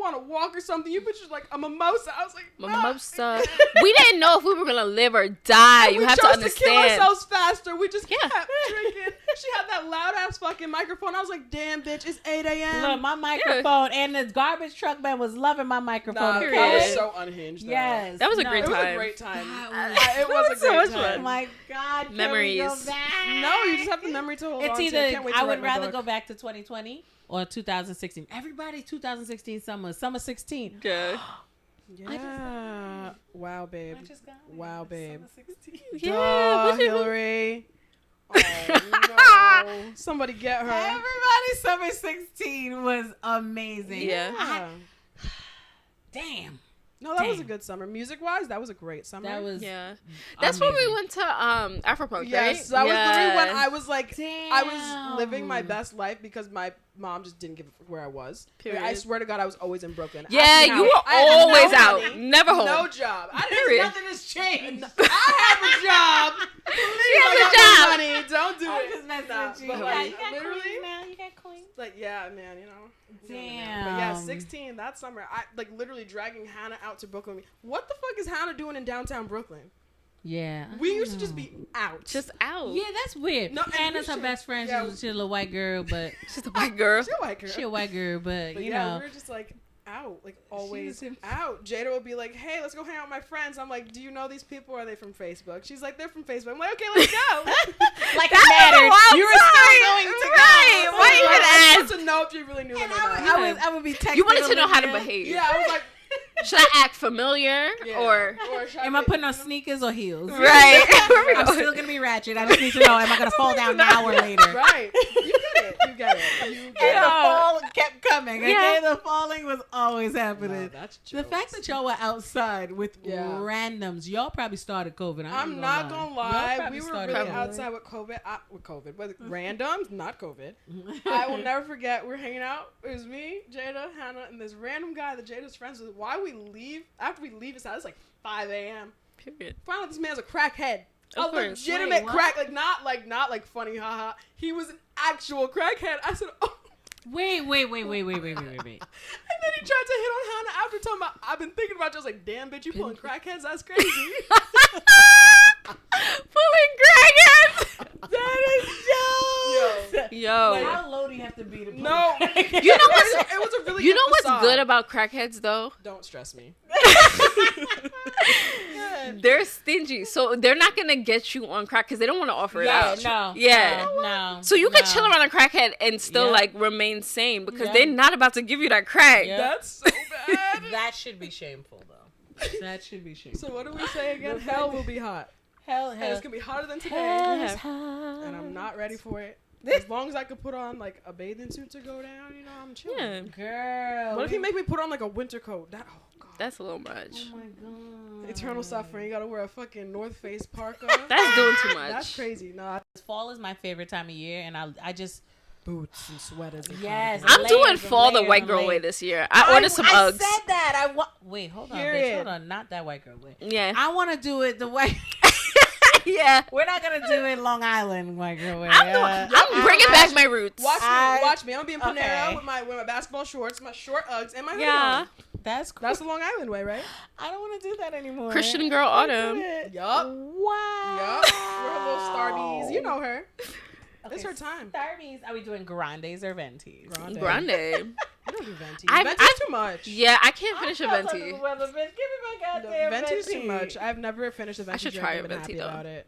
[SPEAKER 3] on a walk or something. You bitches like a mimosa. I was like,
[SPEAKER 2] Mimosa. We didn't know if we were gonna live or die. You
[SPEAKER 3] we
[SPEAKER 2] have to
[SPEAKER 3] chose
[SPEAKER 2] understand.
[SPEAKER 3] to kill ourselves faster. We just
[SPEAKER 2] Yeah.
[SPEAKER 3] kept drinking. She had that loud ass fucking microphone. I was like, damn, bitch, it's 8 a.m.
[SPEAKER 1] Look, my microphone and the garbage truck man was loving my microphone.
[SPEAKER 3] Nah,
[SPEAKER 1] okay?
[SPEAKER 3] that was so unhinged. Though.
[SPEAKER 1] Yes,
[SPEAKER 2] That was a
[SPEAKER 1] no,
[SPEAKER 2] great
[SPEAKER 3] It was
[SPEAKER 2] time.
[SPEAKER 3] a great time.
[SPEAKER 1] That
[SPEAKER 3] It was a
[SPEAKER 2] so
[SPEAKER 3] great
[SPEAKER 2] much
[SPEAKER 3] time.
[SPEAKER 1] Oh my God, can we
[SPEAKER 2] Memories.
[SPEAKER 1] go back?
[SPEAKER 3] No, you just have the memory to hold on
[SPEAKER 1] It's
[SPEAKER 3] to.
[SPEAKER 1] either
[SPEAKER 3] Can't wait to
[SPEAKER 1] I
[SPEAKER 3] write
[SPEAKER 1] would
[SPEAKER 3] my
[SPEAKER 1] rather
[SPEAKER 3] book.
[SPEAKER 1] go back to 2020 or 2016. Everybody 2016 summer 16.
[SPEAKER 2] Good.
[SPEAKER 3] Yeah. Wow, babe. Wow, babe.
[SPEAKER 2] Yeah.
[SPEAKER 3] Duh,
[SPEAKER 2] what you-
[SPEAKER 3] Hillary. Oh, no. Somebody get her.
[SPEAKER 1] Everybody summer 16 was amazing.
[SPEAKER 2] Yeah.
[SPEAKER 1] Damn.
[SPEAKER 3] No, that was a
[SPEAKER 1] Damn.
[SPEAKER 3] good summer. Music-wise, that was a great summer.
[SPEAKER 1] That was
[SPEAKER 2] Yeah. That's when we
[SPEAKER 1] amazing.
[SPEAKER 2] went to Afropunk,
[SPEAKER 3] Yes,
[SPEAKER 2] right?
[SPEAKER 3] that was literally when
[SPEAKER 2] Yeah.
[SPEAKER 3] I was like, I was
[SPEAKER 1] Damn.
[SPEAKER 3] living my best life because my mom just didn't give a fuck where I was. Like, I
[SPEAKER 2] Period.
[SPEAKER 3] swear to God, I was always in Brooklyn.
[SPEAKER 2] Yeah,
[SPEAKER 3] I
[SPEAKER 2] you were
[SPEAKER 3] had no
[SPEAKER 2] always out.
[SPEAKER 3] money,
[SPEAKER 2] Never home.
[SPEAKER 3] No job.
[SPEAKER 2] Period.
[SPEAKER 1] Nothing has changed.
[SPEAKER 3] I have a job. Please,
[SPEAKER 2] has
[SPEAKER 3] I
[SPEAKER 2] a
[SPEAKER 3] got
[SPEAKER 2] job.
[SPEAKER 3] no money. Don't do
[SPEAKER 1] I'm
[SPEAKER 3] it.
[SPEAKER 1] just messing
[SPEAKER 3] Nah,
[SPEAKER 1] with you.
[SPEAKER 3] but
[SPEAKER 1] Yeah,
[SPEAKER 3] like,
[SPEAKER 1] you got
[SPEAKER 3] literally,
[SPEAKER 1] coins now. You got coins.
[SPEAKER 3] like, yeah, man, you know.
[SPEAKER 1] Damn.
[SPEAKER 3] But yeah, 16 that summer, I like literally dragging Hannah out to Brooklyn. What the fuck is Hannah doing in downtown Brooklyn?
[SPEAKER 1] Yeah.
[SPEAKER 3] We used to just be out.
[SPEAKER 2] Just out.
[SPEAKER 1] Yeah, that's weird.
[SPEAKER 3] No, and
[SPEAKER 1] Hannah's
[SPEAKER 3] we
[SPEAKER 1] her
[SPEAKER 3] should-
[SPEAKER 1] best friend.
[SPEAKER 3] yeah.
[SPEAKER 1] She's a little white girl, but
[SPEAKER 2] She's a white girl.
[SPEAKER 3] She's a white girl.
[SPEAKER 1] she a white girl, but,
[SPEAKER 3] But
[SPEAKER 1] you
[SPEAKER 3] yeah,
[SPEAKER 1] know.
[SPEAKER 3] we were just like out, like always
[SPEAKER 1] in-
[SPEAKER 3] out. Jada would be like, "Hey, let's go hang out with my friends." I'm like, "Do you know these people? Or are they from Facebook?" She's like, "They're from Facebook." I'm like, "Okay, let's go."
[SPEAKER 1] Like
[SPEAKER 2] That
[SPEAKER 1] it mattered.
[SPEAKER 2] was a wild
[SPEAKER 1] You were
[SPEAKER 2] time.
[SPEAKER 1] still going to
[SPEAKER 2] Right.
[SPEAKER 1] go.
[SPEAKER 2] Why you even
[SPEAKER 3] I
[SPEAKER 2] ask?
[SPEAKER 3] wanted to know if you really knew them
[SPEAKER 1] And
[SPEAKER 3] or not.
[SPEAKER 1] I would be texting.
[SPEAKER 2] You wanted to know how to
[SPEAKER 1] Olivia.
[SPEAKER 2] behave.
[SPEAKER 3] Yeah, I was like,
[SPEAKER 2] Should I act familiar
[SPEAKER 3] yeah.
[SPEAKER 2] or
[SPEAKER 3] should
[SPEAKER 1] Am I
[SPEAKER 3] be-
[SPEAKER 1] putting on sneakers or heels?
[SPEAKER 2] right?
[SPEAKER 1] I'm still gonna be ratchet. I just need to know. Am I gonna fall down now or later?
[SPEAKER 3] Right. You get it. You get it. You
[SPEAKER 1] And
[SPEAKER 3] get
[SPEAKER 1] the
[SPEAKER 3] it.
[SPEAKER 1] fall kept coming. Okay,
[SPEAKER 2] Yeah.
[SPEAKER 1] the falling was always happening.
[SPEAKER 3] No, that's
[SPEAKER 1] The fact that y'all were outside with
[SPEAKER 3] Yeah.
[SPEAKER 1] randoms, y'all probably started COVID.
[SPEAKER 3] I'm not gonna
[SPEAKER 1] Y'all
[SPEAKER 3] lie.
[SPEAKER 1] probably
[SPEAKER 3] We were
[SPEAKER 1] started
[SPEAKER 3] really
[SPEAKER 1] COVID.
[SPEAKER 3] outside with COVID, with randoms, not COVID. I will never forget. We're hanging out. It was me, Jada, Hannah, and this random guy that Jada's friends with. Why we leave after we leave his house? It's like 5 a.m.
[SPEAKER 2] Period.
[SPEAKER 3] Find out this man's a crackhead.
[SPEAKER 2] Of
[SPEAKER 3] A
[SPEAKER 2] course.
[SPEAKER 3] legitimate
[SPEAKER 1] Wait, what?
[SPEAKER 3] crack, not like funny, haha. He was an actual crackhead. I said, oh.
[SPEAKER 1] Wait.
[SPEAKER 3] And then he tried to hit on Hannah after talking about, I've been thinking about you. I was like, damn, bitch, you pulling crackheads? That's crazy.
[SPEAKER 2] Pulling crackheads.
[SPEAKER 1] That is dope.
[SPEAKER 2] Yo.
[SPEAKER 1] Like, how low do you have to be to put
[SPEAKER 3] No.
[SPEAKER 1] a crack?
[SPEAKER 2] You know what's
[SPEAKER 3] It was a really
[SPEAKER 2] You
[SPEAKER 3] good
[SPEAKER 2] know what's
[SPEAKER 3] facade.
[SPEAKER 2] good about crackheads though?
[SPEAKER 3] Don't stress me.
[SPEAKER 2] They're stingy, so they're not gonna get you on crack because they don't want to offer it out.
[SPEAKER 1] No.
[SPEAKER 2] So you could chill around a crackhead and still like remain sane because they're not about to give you that crack.
[SPEAKER 1] Yeah.
[SPEAKER 3] That's so bad.
[SPEAKER 1] That should be shameful, though. That should be shameful.
[SPEAKER 3] So what do we say again? Hell will be hot.
[SPEAKER 1] Hell.
[SPEAKER 3] And it's gonna be hotter than today.
[SPEAKER 1] Hell's hot.
[SPEAKER 3] And I'm not ready for it. As long as I could put on like a bathing suit to go down, you know, I'm chilling.
[SPEAKER 2] Yeah.
[SPEAKER 1] Girl.
[SPEAKER 3] What if you make me put on like a winter coat? Oh god.
[SPEAKER 2] That's a little much.
[SPEAKER 1] Oh my god.
[SPEAKER 3] Eternal suffering. You gotta wear a fucking North Face parka.
[SPEAKER 2] That's doing too much.
[SPEAKER 3] That's crazy. Nah.
[SPEAKER 1] Fall is my favorite time of year, and I just
[SPEAKER 3] Boots and sweaters. And
[SPEAKER 1] Yes.
[SPEAKER 3] cardigans.
[SPEAKER 2] I'm doing
[SPEAKER 1] layers and
[SPEAKER 2] fall the
[SPEAKER 1] layers
[SPEAKER 2] white
[SPEAKER 1] and
[SPEAKER 2] girl way
[SPEAKER 1] layers.
[SPEAKER 2] this year. I ordered some
[SPEAKER 1] I
[SPEAKER 2] Uggs.
[SPEAKER 1] said that. Wait, hold on, bitch.
[SPEAKER 3] Period.
[SPEAKER 1] Hold on, not that white girl way.
[SPEAKER 2] Yeah.
[SPEAKER 1] I want to do it the way.
[SPEAKER 2] Yeah.
[SPEAKER 1] We're not gonna do it Long Island white girl way.
[SPEAKER 2] I'm bringing back my roots.
[SPEAKER 3] Watch me. I'm gonna be in Panera
[SPEAKER 1] Okay.
[SPEAKER 3] with my basketball shorts, my short Uggs, and my hoodie
[SPEAKER 2] Yeah.
[SPEAKER 3] on.
[SPEAKER 1] That's cool.
[SPEAKER 3] That's the Long Island way, right?
[SPEAKER 1] I don't want to do that anymore.
[SPEAKER 2] Christian girl autumn.
[SPEAKER 3] Yup.
[SPEAKER 1] Wow.
[SPEAKER 3] Yup. We're her little Starbies. You know her.
[SPEAKER 1] Okay,
[SPEAKER 3] It's her time.
[SPEAKER 1] Starbies. Are we doing grandes or ventis?
[SPEAKER 2] Grande.
[SPEAKER 3] We don't do venti.
[SPEAKER 2] I've-
[SPEAKER 3] Venti's too much.
[SPEAKER 2] Yeah, I can't finish a
[SPEAKER 1] I'm not
[SPEAKER 2] venti.
[SPEAKER 1] talking about the bitch. Give me my
[SPEAKER 3] The
[SPEAKER 1] goddamn
[SPEAKER 3] venti's
[SPEAKER 1] venti.
[SPEAKER 3] too much. I've never finished a venti.
[SPEAKER 2] should
[SPEAKER 3] drink
[SPEAKER 2] try
[SPEAKER 3] and
[SPEAKER 2] a
[SPEAKER 3] been
[SPEAKER 2] venti,
[SPEAKER 3] happy
[SPEAKER 2] though.
[SPEAKER 3] about it.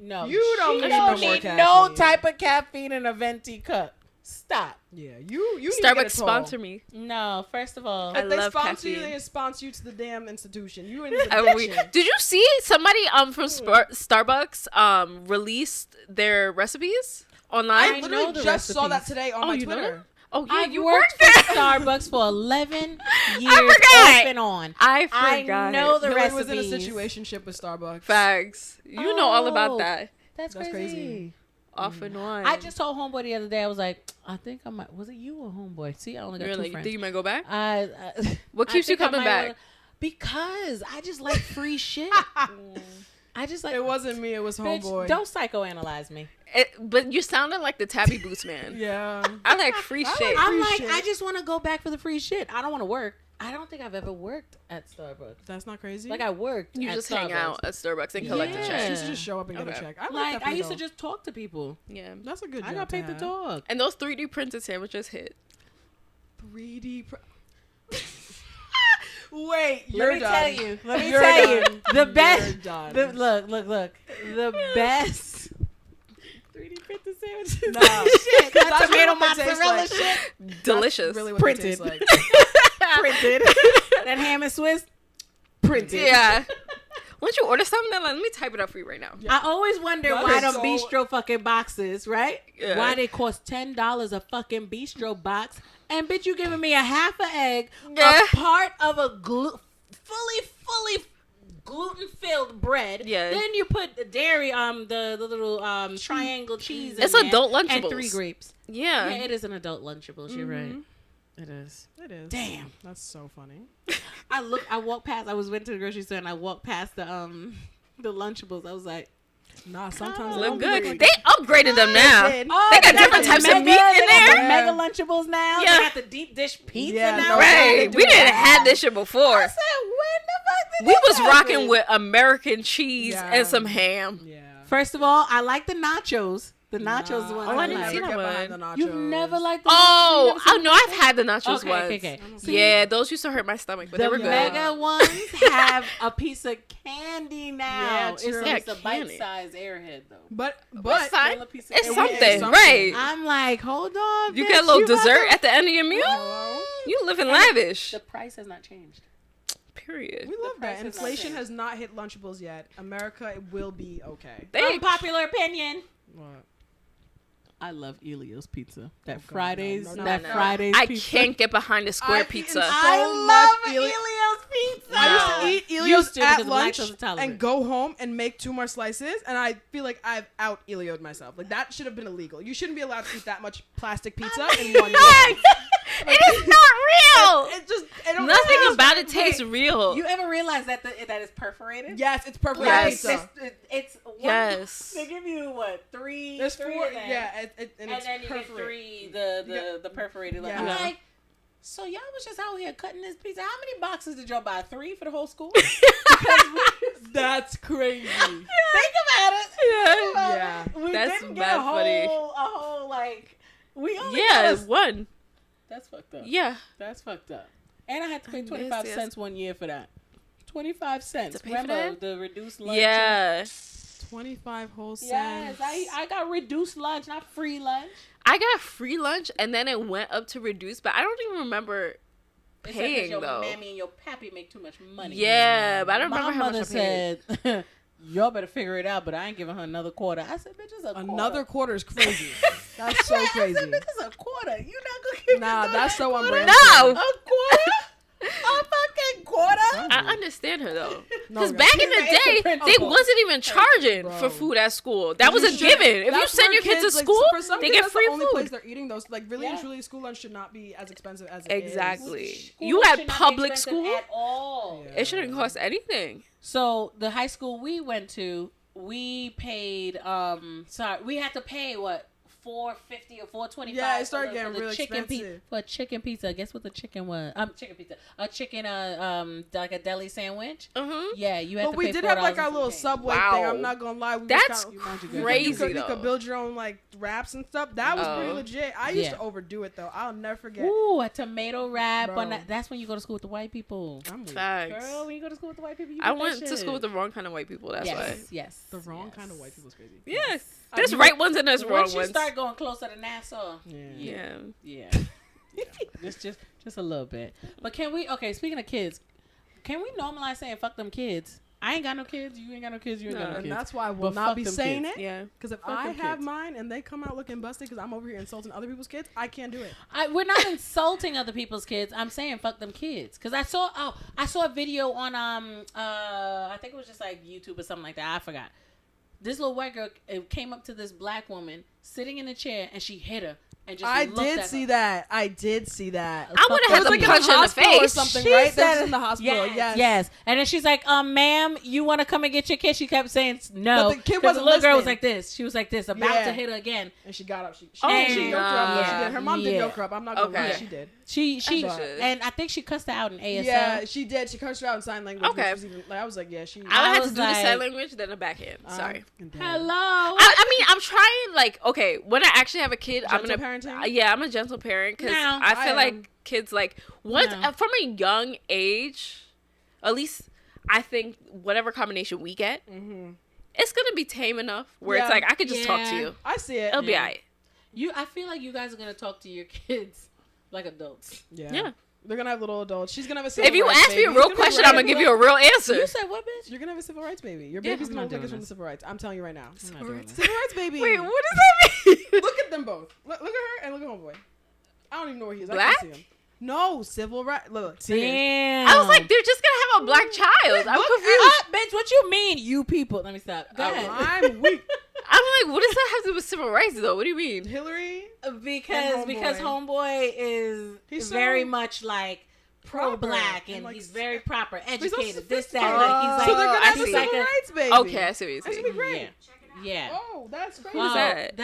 [SPEAKER 1] No,
[SPEAKER 3] You don't
[SPEAKER 1] she
[SPEAKER 3] need
[SPEAKER 1] don't
[SPEAKER 3] no more
[SPEAKER 1] need no
[SPEAKER 3] caffeine.
[SPEAKER 1] type of caffeine in a venti cup. Stop.
[SPEAKER 3] Yeah, you need to get
[SPEAKER 2] Starbucks
[SPEAKER 3] a
[SPEAKER 2] sponsor me.
[SPEAKER 1] No, first of all,
[SPEAKER 2] I
[SPEAKER 3] If they
[SPEAKER 2] love
[SPEAKER 3] sponsor you,
[SPEAKER 2] caffeine.
[SPEAKER 3] they sponsor you to the damn institution. You in the
[SPEAKER 2] Did
[SPEAKER 3] addiction.
[SPEAKER 2] you see somebody from Starbucks released their recipes online?
[SPEAKER 3] I literally
[SPEAKER 1] know the
[SPEAKER 3] just saw that
[SPEAKER 1] recipes.
[SPEAKER 3] today on
[SPEAKER 2] Oh,
[SPEAKER 3] my
[SPEAKER 2] you know
[SPEAKER 3] Twitter.
[SPEAKER 2] Oh yeah,
[SPEAKER 1] I've
[SPEAKER 2] you
[SPEAKER 1] worked
[SPEAKER 2] worked
[SPEAKER 1] for
[SPEAKER 2] there.
[SPEAKER 1] Starbucks for 11 years
[SPEAKER 2] forgot.
[SPEAKER 1] off and on.
[SPEAKER 2] I
[SPEAKER 1] I
[SPEAKER 2] forgot.
[SPEAKER 1] know the
[SPEAKER 3] Hilary was in a
[SPEAKER 1] recipes.
[SPEAKER 3] situationship with Starbucks.
[SPEAKER 2] Facts. You know all about
[SPEAKER 1] Oh.
[SPEAKER 2] that.
[SPEAKER 1] That's
[SPEAKER 3] That's
[SPEAKER 1] crazy.
[SPEAKER 3] crazy.
[SPEAKER 2] Off and on.
[SPEAKER 1] I just told homeboy the other day. I was like, I think I might. Was it you or homeboy? See, I only got
[SPEAKER 2] You're
[SPEAKER 1] two
[SPEAKER 2] like,
[SPEAKER 1] friends.
[SPEAKER 2] think you might go back?
[SPEAKER 1] I
[SPEAKER 2] What
[SPEAKER 1] I
[SPEAKER 2] keeps you
[SPEAKER 1] think I
[SPEAKER 2] coming
[SPEAKER 1] might
[SPEAKER 2] back?
[SPEAKER 1] wanna- because I just like free shit. I just like.
[SPEAKER 3] It wasn't me. It was
[SPEAKER 1] Bitch,
[SPEAKER 3] homeboy.
[SPEAKER 1] don't psychoanalyze me.
[SPEAKER 2] But you sounded like the Tabi Boots man.
[SPEAKER 3] Yeah.
[SPEAKER 2] I like free
[SPEAKER 3] I
[SPEAKER 2] shit.
[SPEAKER 3] like-
[SPEAKER 1] I'm
[SPEAKER 3] Free
[SPEAKER 1] like,
[SPEAKER 3] shit.
[SPEAKER 1] I just want to go back for the free shit. I don't want to work. I don't think I've ever worked at Starbucks.
[SPEAKER 3] That's not crazy.
[SPEAKER 1] Like I worked.
[SPEAKER 2] You
[SPEAKER 1] at
[SPEAKER 2] just
[SPEAKER 1] Starbucks.
[SPEAKER 2] hang out at Starbucks and collect a
[SPEAKER 1] Yeah.
[SPEAKER 3] She
[SPEAKER 2] check.
[SPEAKER 3] used to just show up and get a
[SPEAKER 2] Okay.
[SPEAKER 3] check. I
[SPEAKER 1] Like
[SPEAKER 3] that
[SPEAKER 1] I
[SPEAKER 3] for
[SPEAKER 1] used to
[SPEAKER 3] though.
[SPEAKER 1] just talk to people.
[SPEAKER 2] Yeah.
[SPEAKER 3] That's a good job.
[SPEAKER 1] I got paid to
[SPEAKER 3] have.
[SPEAKER 1] talk.
[SPEAKER 2] And those 3D printed sandwiches hit.
[SPEAKER 3] 3D. Wait, you're
[SPEAKER 1] Let me
[SPEAKER 3] done.
[SPEAKER 1] tell you. Let me
[SPEAKER 3] You're
[SPEAKER 1] tell you.
[SPEAKER 3] done.
[SPEAKER 1] The best.
[SPEAKER 3] You're done.
[SPEAKER 1] Look. The best. 3D printed sandwiches.
[SPEAKER 3] Nah.
[SPEAKER 1] Shit. That
[SPEAKER 3] That's
[SPEAKER 1] tomato
[SPEAKER 3] what they taste
[SPEAKER 1] mozzarella
[SPEAKER 3] like.
[SPEAKER 1] shit.
[SPEAKER 2] Delicious.
[SPEAKER 3] That's really what
[SPEAKER 1] Printed.
[SPEAKER 3] they taste like.
[SPEAKER 1] Printed. That ham and Swiss. Printed.
[SPEAKER 2] Yeah. Once you order something, let me type it up for you right now.
[SPEAKER 1] I always wonder
[SPEAKER 3] That
[SPEAKER 1] why
[SPEAKER 3] is
[SPEAKER 1] them
[SPEAKER 3] so-
[SPEAKER 1] bistro fucking boxes, right?
[SPEAKER 2] Yeah.
[SPEAKER 1] Why they cost $10 a fucking bistro box, and bitch, you giving me a half an egg,
[SPEAKER 2] Yeah.
[SPEAKER 1] a part of a fully gluten-filled bread.
[SPEAKER 2] Yeah.
[SPEAKER 1] Then you put the dairy, the little triangle cheese.
[SPEAKER 2] It's
[SPEAKER 1] in there,
[SPEAKER 2] adult
[SPEAKER 1] and
[SPEAKER 2] Lunchables.
[SPEAKER 1] 3 grapes.
[SPEAKER 2] Yeah.
[SPEAKER 1] Yeah, it is an adult Lunchables. You're right. It is.
[SPEAKER 3] It is.
[SPEAKER 1] Damn.
[SPEAKER 3] That's so funny.
[SPEAKER 1] I walked past. I went to the grocery store and I walked past the Lunchables. I was like,
[SPEAKER 3] Nah, sometimes
[SPEAKER 2] Look
[SPEAKER 3] they don't
[SPEAKER 2] good.
[SPEAKER 3] look
[SPEAKER 2] They upgraded them now.
[SPEAKER 3] did.
[SPEAKER 1] oh,
[SPEAKER 2] They got
[SPEAKER 1] got
[SPEAKER 2] different
[SPEAKER 1] the
[SPEAKER 2] types of
[SPEAKER 1] mega-
[SPEAKER 2] meat in
[SPEAKER 1] they got
[SPEAKER 2] there.
[SPEAKER 1] the mega Lunchables now.
[SPEAKER 2] Yeah.
[SPEAKER 1] They got the deep dish pizza
[SPEAKER 3] Yeah,
[SPEAKER 1] now.
[SPEAKER 3] no,
[SPEAKER 2] Right.
[SPEAKER 3] do
[SPEAKER 2] We didn't
[SPEAKER 3] that.
[SPEAKER 2] have this shit before.
[SPEAKER 1] I said, when the fuck did
[SPEAKER 2] We
[SPEAKER 1] this
[SPEAKER 2] was
[SPEAKER 1] happen?
[SPEAKER 2] rocking with American cheese
[SPEAKER 3] Yeah.
[SPEAKER 2] and some ham.
[SPEAKER 3] Yeah.
[SPEAKER 1] First of all, I like the nachos. The nachos
[SPEAKER 3] Nah,
[SPEAKER 1] one.
[SPEAKER 2] Oh, I didn't
[SPEAKER 1] like.
[SPEAKER 2] see that
[SPEAKER 3] get
[SPEAKER 2] one.
[SPEAKER 3] behind the nachos.
[SPEAKER 1] You never liked the
[SPEAKER 2] Oh,
[SPEAKER 1] nachos? You never
[SPEAKER 2] no, I've had the nachos
[SPEAKER 1] Okay,
[SPEAKER 2] once.
[SPEAKER 1] okay.
[SPEAKER 2] Yeah, those used to hurt my stomach, but they
[SPEAKER 1] The
[SPEAKER 2] were good.
[SPEAKER 1] mega ones have a piece of candy now.
[SPEAKER 3] Yeah,
[SPEAKER 1] it's
[SPEAKER 3] true.
[SPEAKER 2] Yeah,
[SPEAKER 1] a
[SPEAKER 2] candy.
[SPEAKER 1] bite-sized airhead though.
[SPEAKER 3] But
[SPEAKER 2] It's fine.
[SPEAKER 1] Little piece of
[SPEAKER 2] It's
[SPEAKER 1] candy.
[SPEAKER 2] something,
[SPEAKER 3] something.
[SPEAKER 2] right?
[SPEAKER 1] I'm like, hold on.
[SPEAKER 2] You
[SPEAKER 1] bitch,
[SPEAKER 2] get a little
[SPEAKER 1] you about
[SPEAKER 2] dessert
[SPEAKER 1] to-
[SPEAKER 2] at the end of your meal?
[SPEAKER 3] Hello?
[SPEAKER 2] You living lavish.
[SPEAKER 1] The price has not changed.
[SPEAKER 2] Period.
[SPEAKER 3] We love
[SPEAKER 1] price
[SPEAKER 3] that.
[SPEAKER 1] has not
[SPEAKER 3] Inflation
[SPEAKER 1] changed.
[SPEAKER 3] has not hit Lunchables yet. America, it will be okay.
[SPEAKER 2] They
[SPEAKER 1] Unpopular opinion.
[SPEAKER 3] What?
[SPEAKER 1] I love Elio's pizza. That
[SPEAKER 3] God,
[SPEAKER 1] Fridays,
[SPEAKER 3] no, no,
[SPEAKER 1] that
[SPEAKER 3] no.
[SPEAKER 1] Fridays
[SPEAKER 2] I
[SPEAKER 1] pizza.
[SPEAKER 2] can't get behind the square
[SPEAKER 3] I've
[SPEAKER 2] pizza.
[SPEAKER 3] eaten
[SPEAKER 1] I
[SPEAKER 3] so
[SPEAKER 1] love
[SPEAKER 3] much
[SPEAKER 1] Elio's pizza.
[SPEAKER 3] I used
[SPEAKER 2] No.
[SPEAKER 3] to eat Elio's
[SPEAKER 1] Used to
[SPEAKER 3] at
[SPEAKER 1] because of
[SPEAKER 3] lunch
[SPEAKER 1] lactose intolerant.
[SPEAKER 3] and go home and make 2 more slices, and I feel like I've out Elio'd myself. Like that should have been illegal. You shouldn't be allowed to eat that much plastic pizza in one go.
[SPEAKER 2] It is not real.
[SPEAKER 3] It just it don't
[SPEAKER 2] Nothing
[SPEAKER 3] taste
[SPEAKER 2] about
[SPEAKER 3] right.
[SPEAKER 2] it tastes real.
[SPEAKER 1] You ever realize that that is perforated?
[SPEAKER 3] Yes, it's perfect
[SPEAKER 2] Yes.
[SPEAKER 3] pizza.
[SPEAKER 1] It's one,
[SPEAKER 2] Yes.
[SPEAKER 1] They give you what three?
[SPEAKER 3] There's
[SPEAKER 1] three
[SPEAKER 3] 4.
[SPEAKER 1] of them,
[SPEAKER 3] Yeah, and
[SPEAKER 1] and
[SPEAKER 3] it's
[SPEAKER 1] then you get
[SPEAKER 3] perfect.
[SPEAKER 1] 3 the perforated. Like,
[SPEAKER 3] Yeah.
[SPEAKER 1] I'm like, so y'all was just out here cutting this pizza. How many boxes did y'all buy? 3 for the whole school?
[SPEAKER 3] That's crazy.
[SPEAKER 1] Think about it.
[SPEAKER 2] Yeah.
[SPEAKER 1] We
[SPEAKER 2] That's
[SPEAKER 1] didn't get
[SPEAKER 2] mad
[SPEAKER 1] a whole like we only got
[SPEAKER 2] one.
[SPEAKER 1] That's fucked up.
[SPEAKER 2] Yeah.
[SPEAKER 1] That's fucked up. And I had to pay
[SPEAKER 2] Yes,
[SPEAKER 1] 25
[SPEAKER 2] yes.
[SPEAKER 1] cents 1 year for that. 25 cents.
[SPEAKER 2] To pay for
[SPEAKER 1] Remember
[SPEAKER 2] that?
[SPEAKER 1] the reduced lunch?
[SPEAKER 2] Yeah.
[SPEAKER 3] 25 whole cents.
[SPEAKER 1] Yes, I got reduced lunch, not free lunch.
[SPEAKER 2] I got free lunch and then it went up to reduce, but I don't even remember
[SPEAKER 1] They said 'cause
[SPEAKER 2] paying
[SPEAKER 1] your
[SPEAKER 2] though.
[SPEAKER 1] mammy and your pappy make too much money.
[SPEAKER 2] Yeah, but I don't
[SPEAKER 1] My
[SPEAKER 2] remember how
[SPEAKER 1] mother
[SPEAKER 2] much I paid.
[SPEAKER 1] said, y'all better figure it out, but I ain't giving her another quarter. I said, bitch, it's
[SPEAKER 3] Another quarter is crazy. That's
[SPEAKER 1] quarter.
[SPEAKER 3] so crazy.
[SPEAKER 1] I said, bitch, it's a quarter. You not gonna give
[SPEAKER 3] Nah,
[SPEAKER 1] me
[SPEAKER 3] that's so
[SPEAKER 1] quarter?
[SPEAKER 3] unbranded.
[SPEAKER 2] No.
[SPEAKER 1] A quarter? A fucking quarter?
[SPEAKER 2] I understand her though,
[SPEAKER 3] No,
[SPEAKER 2] because
[SPEAKER 3] girl.
[SPEAKER 2] back in
[SPEAKER 1] She's
[SPEAKER 2] the
[SPEAKER 1] right, it's a
[SPEAKER 2] day, they
[SPEAKER 1] principle.
[SPEAKER 2] wasn't even charging
[SPEAKER 3] Bro.
[SPEAKER 2] for food at school. That was a
[SPEAKER 3] You should-
[SPEAKER 2] given. If you
[SPEAKER 3] that's
[SPEAKER 2] send
[SPEAKER 3] where
[SPEAKER 2] your kids to
[SPEAKER 3] like,
[SPEAKER 2] school,
[SPEAKER 3] for some
[SPEAKER 2] they
[SPEAKER 3] kids,
[SPEAKER 2] get
[SPEAKER 3] that's
[SPEAKER 2] free
[SPEAKER 3] the only place
[SPEAKER 2] food.
[SPEAKER 3] they're eating those. Like really and
[SPEAKER 1] Yeah.
[SPEAKER 3] truly, school lunch should not be as expensive as it
[SPEAKER 2] Exactly.
[SPEAKER 1] School
[SPEAKER 2] You
[SPEAKER 1] should
[SPEAKER 2] had
[SPEAKER 1] not be
[SPEAKER 2] public
[SPEAKER 1] expensive
[SPEAKER 2] school.
[SPEAKER 1] at all.
[SPEAKER 3] Yeah.
[SPEAKER 2] It shouldn't cost anything.
[SPEAKER 1] So the high school we went to, we paid we had to pay what, $4.50 or $4.25.
[SPEAKER 3] Yeah, it started
[SPEAKER 1] for
[SPEAKER 3] getting
[SPEAKER 1] the
[SPEAKER 3] real
[SPEAKER 1] chicken
[SPEAKER 3] expensive.
[SPEAKER 1] for a chicken pizza. Guess what the chicken was? Chicken pizza. A chicken like a deli sandwich. Yeah, you had
[SPEAKER 3] But
[SPEAKER 1] to
[SPEAKER 3] we
[SPEAKER 1] pay
[SPEAKER 3] did have like our
[SPEAKER 1] $4
[SPEAKER 3] little
[SPEAKER 1] and some
[SPEAKER 3] Subway
[SPEAKER 2] Wow.
[SPEAKER 3] thing. I'm not gonna lie. We
[SPEAKER 2] That's
[SPEAKER 3] was
[SPEAKER 2] crazy,
[SPEAKER 3] You
[SPEAKER 2] though.
[SPEAKER 3] could build your own like wraps and stuff. That was pretty
[SPEAKER 2] Oh.
[SPEAKER 3] legit. I used
[SPEAKER 1] Yeah.
[SPEAKER 3] to overdo it though. I'll never forget.
[SPEAKER 1] change. Ooh, a tomato wrap.
[SPEAKER 3] Bro.
[SPEAKER 1] On that. That's when you go to school with the white people.
[SPEAKER 3] I'm weak.
[SPEAKER 2] Facts.
[SPEAKER 1] Girl, when you go to school with the white people, you
[SPEAKER 2] I
[SPEAKER 1] get that
[SPEAKER 2] went to
[SPEAKER 1] shit.
[SPEAKER 2] school with the wrong kind of white people. That's why.
[SPEAKER 1] yes, yes.
[SPEAKER 3] The wrong
[SPEAKER 1] yes.
[SPEAKER 3] kind of white people's crazy.
[SPEAKER 2] Yes. There's
[SPEAKER 3] You-
[SPEAKER 2] right ones and there's wrong
[SPEAKER 1] Once you
[SPEAKER 2] ones.
[SPEAKER 1] start going closer to Nassau,
[SPEAKER 2] Yeah.
[SPEAKER 1] yeah, it's just a little bit. But can we? Okay, speaking of kids, can we normalize saying "fuck them kids"? I ain't got no kids. You ain't got no kids. You ain't got no
[SPEAKER 3] And
[SPEAKER 1] kids.
[SPEAKER 3] that's why I will
[SPEAKER 1] But
[SPEAKER 3] not
[SPEAKER 1] fuck
[SPEAKER 3] be
[SPEAKER 1] them
[SPEAKER 3] saying
[SPEAKER 1] kids.
[SPEAKER 3] it.
[SPEAKER 2] Yeah.
[SPEAKER 3] Because if
[SPEAKER 1] Fuck
[SPEAKER 3] I
[SPEAKER 1] them
[SPEAKER 3] have
[SPEAKER 1] kids.
[SPEAKER 3] mine and they come out looking busted because I'm over here insulting other people's kids, I can't do it.
[SPEAKER 1] We're not insulting other people's kids. I'm saying fuck them kids. Cause I saw a video on I think it was just like YouTube or something like that. I forgot. This little white girl came up to this black woman sitting in a chair and she hit her and just
[SPEAKER 3] I
[SPEAKER 1] looked
[SPEAKER 3] did
[SPEAKER 1] at
[SPEAKER 3] see
[SPEAKER 1] her.
[SPEAKER 3] that. I did see that.
[SPEAKER 2] I would
[SPEAKER 3] It
[SPEAKER 2] have
[SPEAKER 3] was
[SPEAKER 2] had
[SPEAKER 3] like
[SPEAKER 2] to
[SPEAKER 3] in a
[SPEAKER 2] punch her in the
[SPEAKER 3] hospital or
[SPEAKER 2] face.
[SPEAKER 3] something,
[SPEAKER 1] She
[SPEAKER 3] right? They're
[SPEAKER 1] said-
[SPEAKER 3] just in the hospital. Yes.
[SPEAKER 1] And then she's like, ma'am, you want to come and get your kid? She kept saying no.
[SPEAKER 3] But the kid
[SPEAKER 1] 'Cause
[SPEAKER 3] wasn't
[SPEAKER 1] the little girl was
[SPEAKER 3] listening.
[SPEAKER 1] like this. She was like this, about
[SPEAKER 3] Yeah.
[SPEAKER 1] to hit her again.
[SPEAKER 3] And she got up. She
[SPEAKER 2] Oh,
[SPEAKER 3] yoked her up.
[SPEAKER 2] nah.
[SPEAKER 3] She did. Her mom did
[SPEAKER 1] Yeah.
[SPEAKER 3] yoke her up. I'm not gonna
[SPEAKER 2] Okay.
[SPEAKER 3] lie. She did.
[SPEAKER 1] She
[SPEAKER 2] She should.
[SPEAKER 1] and I think she cussed her out in ASL.
[SPEAKER 3] Yeah, she did. She cursed her out in sign language.
[SPEAKER 2] Okay.
[SPEAKER 3] Which was even, like, I was like, yeah, she.
[SPEAKER 2] I would have
[SPEAKER 1] was
[SPEAKER 2] to do the
[SPEAKER 1] like-
[SPEAKER 2] sign language, then a backhand. Sorry.
[SPEAKER 1] Hello.
[SPEAKER 2] I mean, I'm trying, like, okay, when I actually have a kid, I'm
[SPEAKER 3] Gentle
[SPEAKER 2] going to...
[SPEAKER 3] parenting?
[SPEAKER 2] Yeah, I'm a gentle parent because
[SPEAKER 1] No,
[SPEAKER 2] I feel
[SPEAKER 3] I
[SPEAKER 2] like
[SPEAKER 3] am.
[SPEAKER 2] kids, like, once
[SPEAKER 1] No.
[SPEAKER 2] from a young age, at least I think whatever combination we get, it's going to be tame enough where it's
[SPEAKER 3] Yeah.
[SPEAKER 2] like, I could just talk to
[SPEAKER 1] Yeah.
[SPEAKER 2] you.
[SPEAKER 3] I see it.
[SPEAKER 2] It'll be
[SPEAKER 1] Yeah.
[SPEAKER 2] all right.
[SPEAKER 1] I feel like you guys are gonna talk to your kids like adults.
[SPEAKER 2] Yeah.
[SPEAKER 3] They're gonna have little adults. She's gonna have a civil
[SPEAKER 2] If you
[SPEAKER 3] rights
[SPEAKER 2] ask me a
[SPEAKER 3] baby.
[SPEAKER 2] real
[SPEAKER 3] It's gonna be
[SPEAKER 2] question,
[SPEAKER 3] great.
[SPEAKER 2] I'm going to give you a real answer.
[SPEAKER 1] You said what, bitch?
[SPEAKER 3] You're gonna have a civil rights baby. Your
[SPEAKER 2] Yeah,
[SPEAKER 3] baby's
[SPEAKER 1] I'm
[SPEAKER 3] gonna
[SPEAKER 1] not
[SPEAKER 3] look
[SPEAKER 1] doing
[SPEAKER 3] from the
[SPEAKER 1] this.
[SPEAKER 3] civil rights. I'm telling you right now.
[SPEAKER 1] I'm not doing this.
[SPEAKER 3] Civil rights baby.
[SPEAKER 2] Wait, what does that mean?
[SPEAKER 3] Look at them both. Look at her and look at homeboy. I don't even know where he is. I
[SPEAKER 2] Black?
[SPEAKER 3] can't see him. No, civil rights. Look.
[SPEAKER 1] Damn.
[SPEAKER 2] I was like, they're just going to have a black child. I'm
[SPEAKER 1] Look
[SPEAKER 2] confused.
[SPEAKER 1] up, bitch. What you mean, you people? Let me stop. Go ahead.
[SPEAKER 3] I'm weak.
[SPEAKER 2] I'm like, what does that have to do with civil rights, though? What do you mean?
[SPEAKER 3] Hillary.
[SPEAKER 1] Because
[SPEAKER 3] And
[SPEAKER 1] homeboy is
[SPEAKER 3] He's
[SPEAKER 1] very
[SPEAKER 3] so
[SPEAKER 1] much like
[SPEAKER 3] proper
[SPEAKER 1] pro-black
[SPEAKER 3] and,
[SPEAKER 1] and
[SPEAKER 3] like,
[SPEAKER 1] he's very proper,
[SPEAKER 3] so
[SPEAKER 1] educated. This, that,
[SPEAKER 2] sophisticated.
[SPEAKER 1] like he's like.
[SPEAKER 3] so they're gonna
[SPEAKER 2] I
[SPEAKER 3] have a
[SPEAKER 2] see.
[SPEAKER 3] civil rights baby.
[SPEAKER 2] Okay, I see what you're
[SPEAKER 3] That's
[SPEAKER 2] saying.
[SPEAKER 3] gonna be great.
[SPEAKER 1] Yeah.
[SPEAKER 3] Oh, that's crazy.
[SPEAKER 2] Who's that?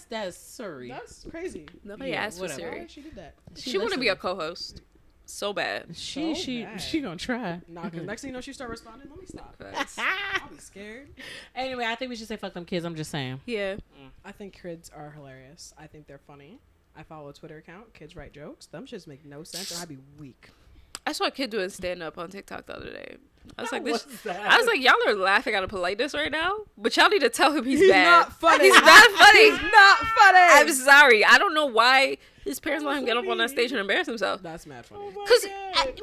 [SPEAKER 1] That's Surrey.
[SPEAKER 3] That's crazy.
[SPEAKER 2] Nobody
[SPEAKER 1] Yeah,
[SPEAKER 2] asked for
[SPEAKER 1] whatever.
[SPEAKER 3] Why
[SPEAKER 2] Siri.
[SPEAKER 3] she did that?
[SPEAKER 2] She want to be a
[SPEAKER 1] listening.
[SPEAKER 2] co-host so bad.
[SPEAKER 1] She
[SPEAKER 3] So bad.
[SPEAKER 1] she gonna try.
[SPEAKER 3] Nah, because next thing you know, she start responding. Let me stop.
[SPEAKER 2] Facts.
[SPEAKER 3] I'll be scared.
[SPEAKER 1] Anyway, I think we should say fuck them kids. I'm just saying.
[SPEAKER 2] Yeah.
[SPEAKER 3] I think kids are hilarious. I think they're funny. I follow a Twitter account. Kids write jokes. Them shits make no sense, or I'd be weak.
[SPEAKER 2] I saw a kid doing stand up on TikTok the other day. I was like,
[SPEAKER 1] What's
[SPEAKER 2] this.
[SPEAKER 1] that?
[SPEAKER 2] I was like, y'all are laughing out of politeness right now, but y'all need to tell him he's
[SPEAKER 3] He's
[SPEAKER 2] bad.
[SPEAKER 3] not funny.
[SPEAKER 2] He's not funny.
[SPEAKER 3] He's not funny.
[SPEAKER 2] I'm sorry. I don't know why his parents let him get up on that stage and embarrass himself.
[SPEAKER 3] That's mad funny.
[SPEAKER 2] Because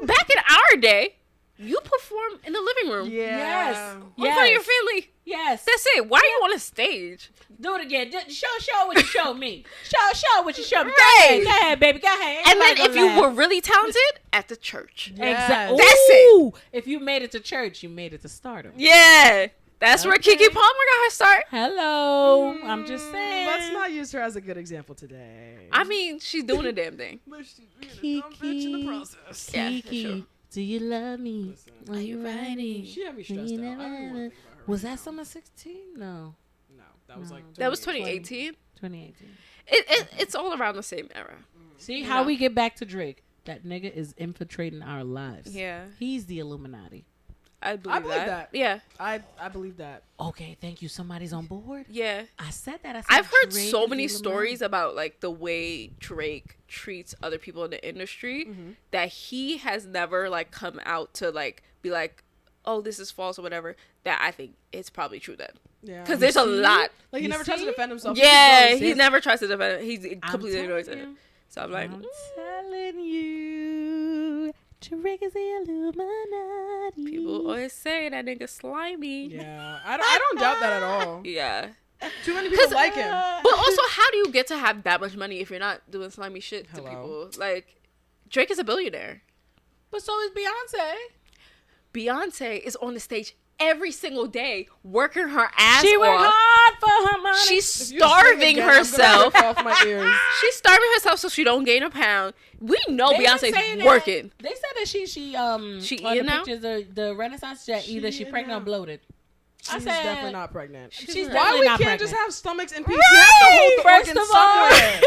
[SPEAKER 2] back in our day, you perform in the living room.
[SPEAKER 1] Yes.
[SPEAKER 2] In front of your family.
[SPEAKER 1] Yes.
[SPEAKER 2] That's it. Why are you on a stage?
[SPEAKER 1] Do it again. Show what you showed me. Show what you showed me.
[SPEAKER 2] Right.
[SPEAKER 1] Go ahead, baby. Go ahead.
[SPEAKER 2] And then
[SPEAKER 1] Everybody
[SPEAKER 2] if you
[SPEAKER 1] gonna
[SPEAKER 2] were
[SPEAKER 1] laugh.
[SPEAKER 2] really talented, at the church.
[SPEAKER 3] Yes.
[SPEAKER 1] Exactly.
[SPEAKER 2] That's it.
[SPEAKER 1] Ooh, if you made it to church, you made it to stardom.
[SPEAKER 2] Yeah. That's where
[SPEAKER 1] Okay.
[SPEAKER 2] Keke Palmer got her start.
[SPEAKER 1] Hello. I'm just saying.
[SPEAKER 3] Let's not use her as a good example today.
[SPEAKER 2] I mean, she's doing a damn thing.
[SPEAKER 3] But she's being a dumb bitch in the process.
[SPEAKER 2] Yeah, for
[SPEAKER 1] Kiki,
[SPEAKER 2] sure.
[SPEAKER 1] do you love me?
[SPEAKER 3] Listen,
[SPEAKER 1] Are you ready?
[SPEAKER 3] she had me stressed out. I don't want to think about her
[SPEAKER 1] Was
[SPEAKER 3] right
[SPEAKER 1] that
[SPEAKER 3] now.
[SPEAKER 1] summer 16? No.
[SPEAKER 3] No, that was
[SPEAKER 1] No.
[SPEAKER 3] like
[SPEAKER 2] That was
[SPEAKER 3] 2018.
[SPEAKER 2] 2018.
[SPEAKER 1] 2018.
[SPEAKER 2] It's all around the same era.
[SPEAKER 1] See how we get back to Drake. That nigga is infiltrating our lives.
[SPEAKER 2] Yeah.
[SPEAKER 1] He's the Illuminati.
[SPEAKER 2] I believe that. Yeah.
[SPEAKER 3] I believe that.
[SPEAKER 1] Okay, thank you. Somebody's on board.
[SPEAKER 2] Yeah.
[SPEAKER 1] I said that.
[SPEAKER 2] I've heard so many stories about like the way Drake treats other people in the industry that he has never like come out to like be like, oh, this is false or whatever. That I think it's probably true then. Yeah. Because there's a lot.
[SPEAKER 3] Like he never tries to defend himself.
[SPEAKER 2] Yeah, he never tries to defend it. He's completely ignores it. So I'm like,
[SPEAKER 1] I'm telling you, Drake is the Illuminati.
[SPEAKER 2] People always say that nigga slimy.
[SPEAKER 3] Yeah, I don't doubt that at all.
[SPEAKER 2] Yeah.
[SPEAKER 3] Too many people like him.
[SPEAKER 2] But also, how do you get to have that much money if you're not doing slimy shit to people? Like, Drake is a billionaire.
[SPEAKER 1] But so is Beyonce.
[SPEAKER 2] Beyonce is on the stage every single day working her ass off.
[SPEAKER 1] She worked hard for her money.
[SPEAKER 2] She's starving herself.
[SPEAKER 3] Off my ears.
[SPEAKER 2] She's starving herself so she don't gain a pound. We know Beyonce's working.
[SPEAKER 1] They said that she
[SPEAKER 2] eating
[SPEAKER 1] the
[SPEAKER 2] now?
[SPEAKER 1] pictures of the Renaissance jet, either she pregnant or bloated.
[SPEAKER 3] She's definitely not pregnant.
[SPEAKER 1] She's
[SPEAKER 3] why we can't
[SPEAKER 1] pregnant.
[SPEAKER 3] just have stomachs in peace? We have to hold the organs somewhere.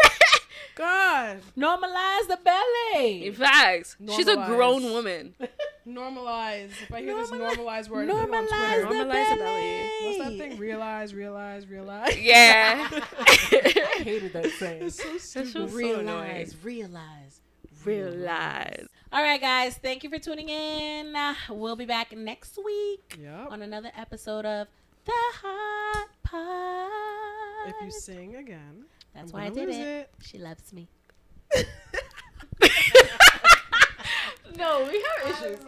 [SPEAKER 3] God.
[SPEAKER 1] Normalize the belly.
[SPEAKER 2] In fact, she's a grown woman.
[SPEAKER 3] Normalize. If I hear this normalize word
[SPEAKER 1] normalize
[SPEAKER 3] on Twitter.
[SPEAKER 2] Normalize the belly.
[SPEAKER 3] What's that thing? Realize.
[SPEAKER 2] Yeah.
[SPEAKER 1] I hated that saying.
[SPEAKER 3] It's so stupid.
[SPEAKER 2] So
[SPEAKER 1] Realize. All right, guys. Thank you for tuning in. We'll be back next week on another episode of The Hot Pod.
[SPEAKER 3] If you sing again,
[SPEAKER 1] that's why I did it. She loves me.
[SPEAKER 2] No, we have issues.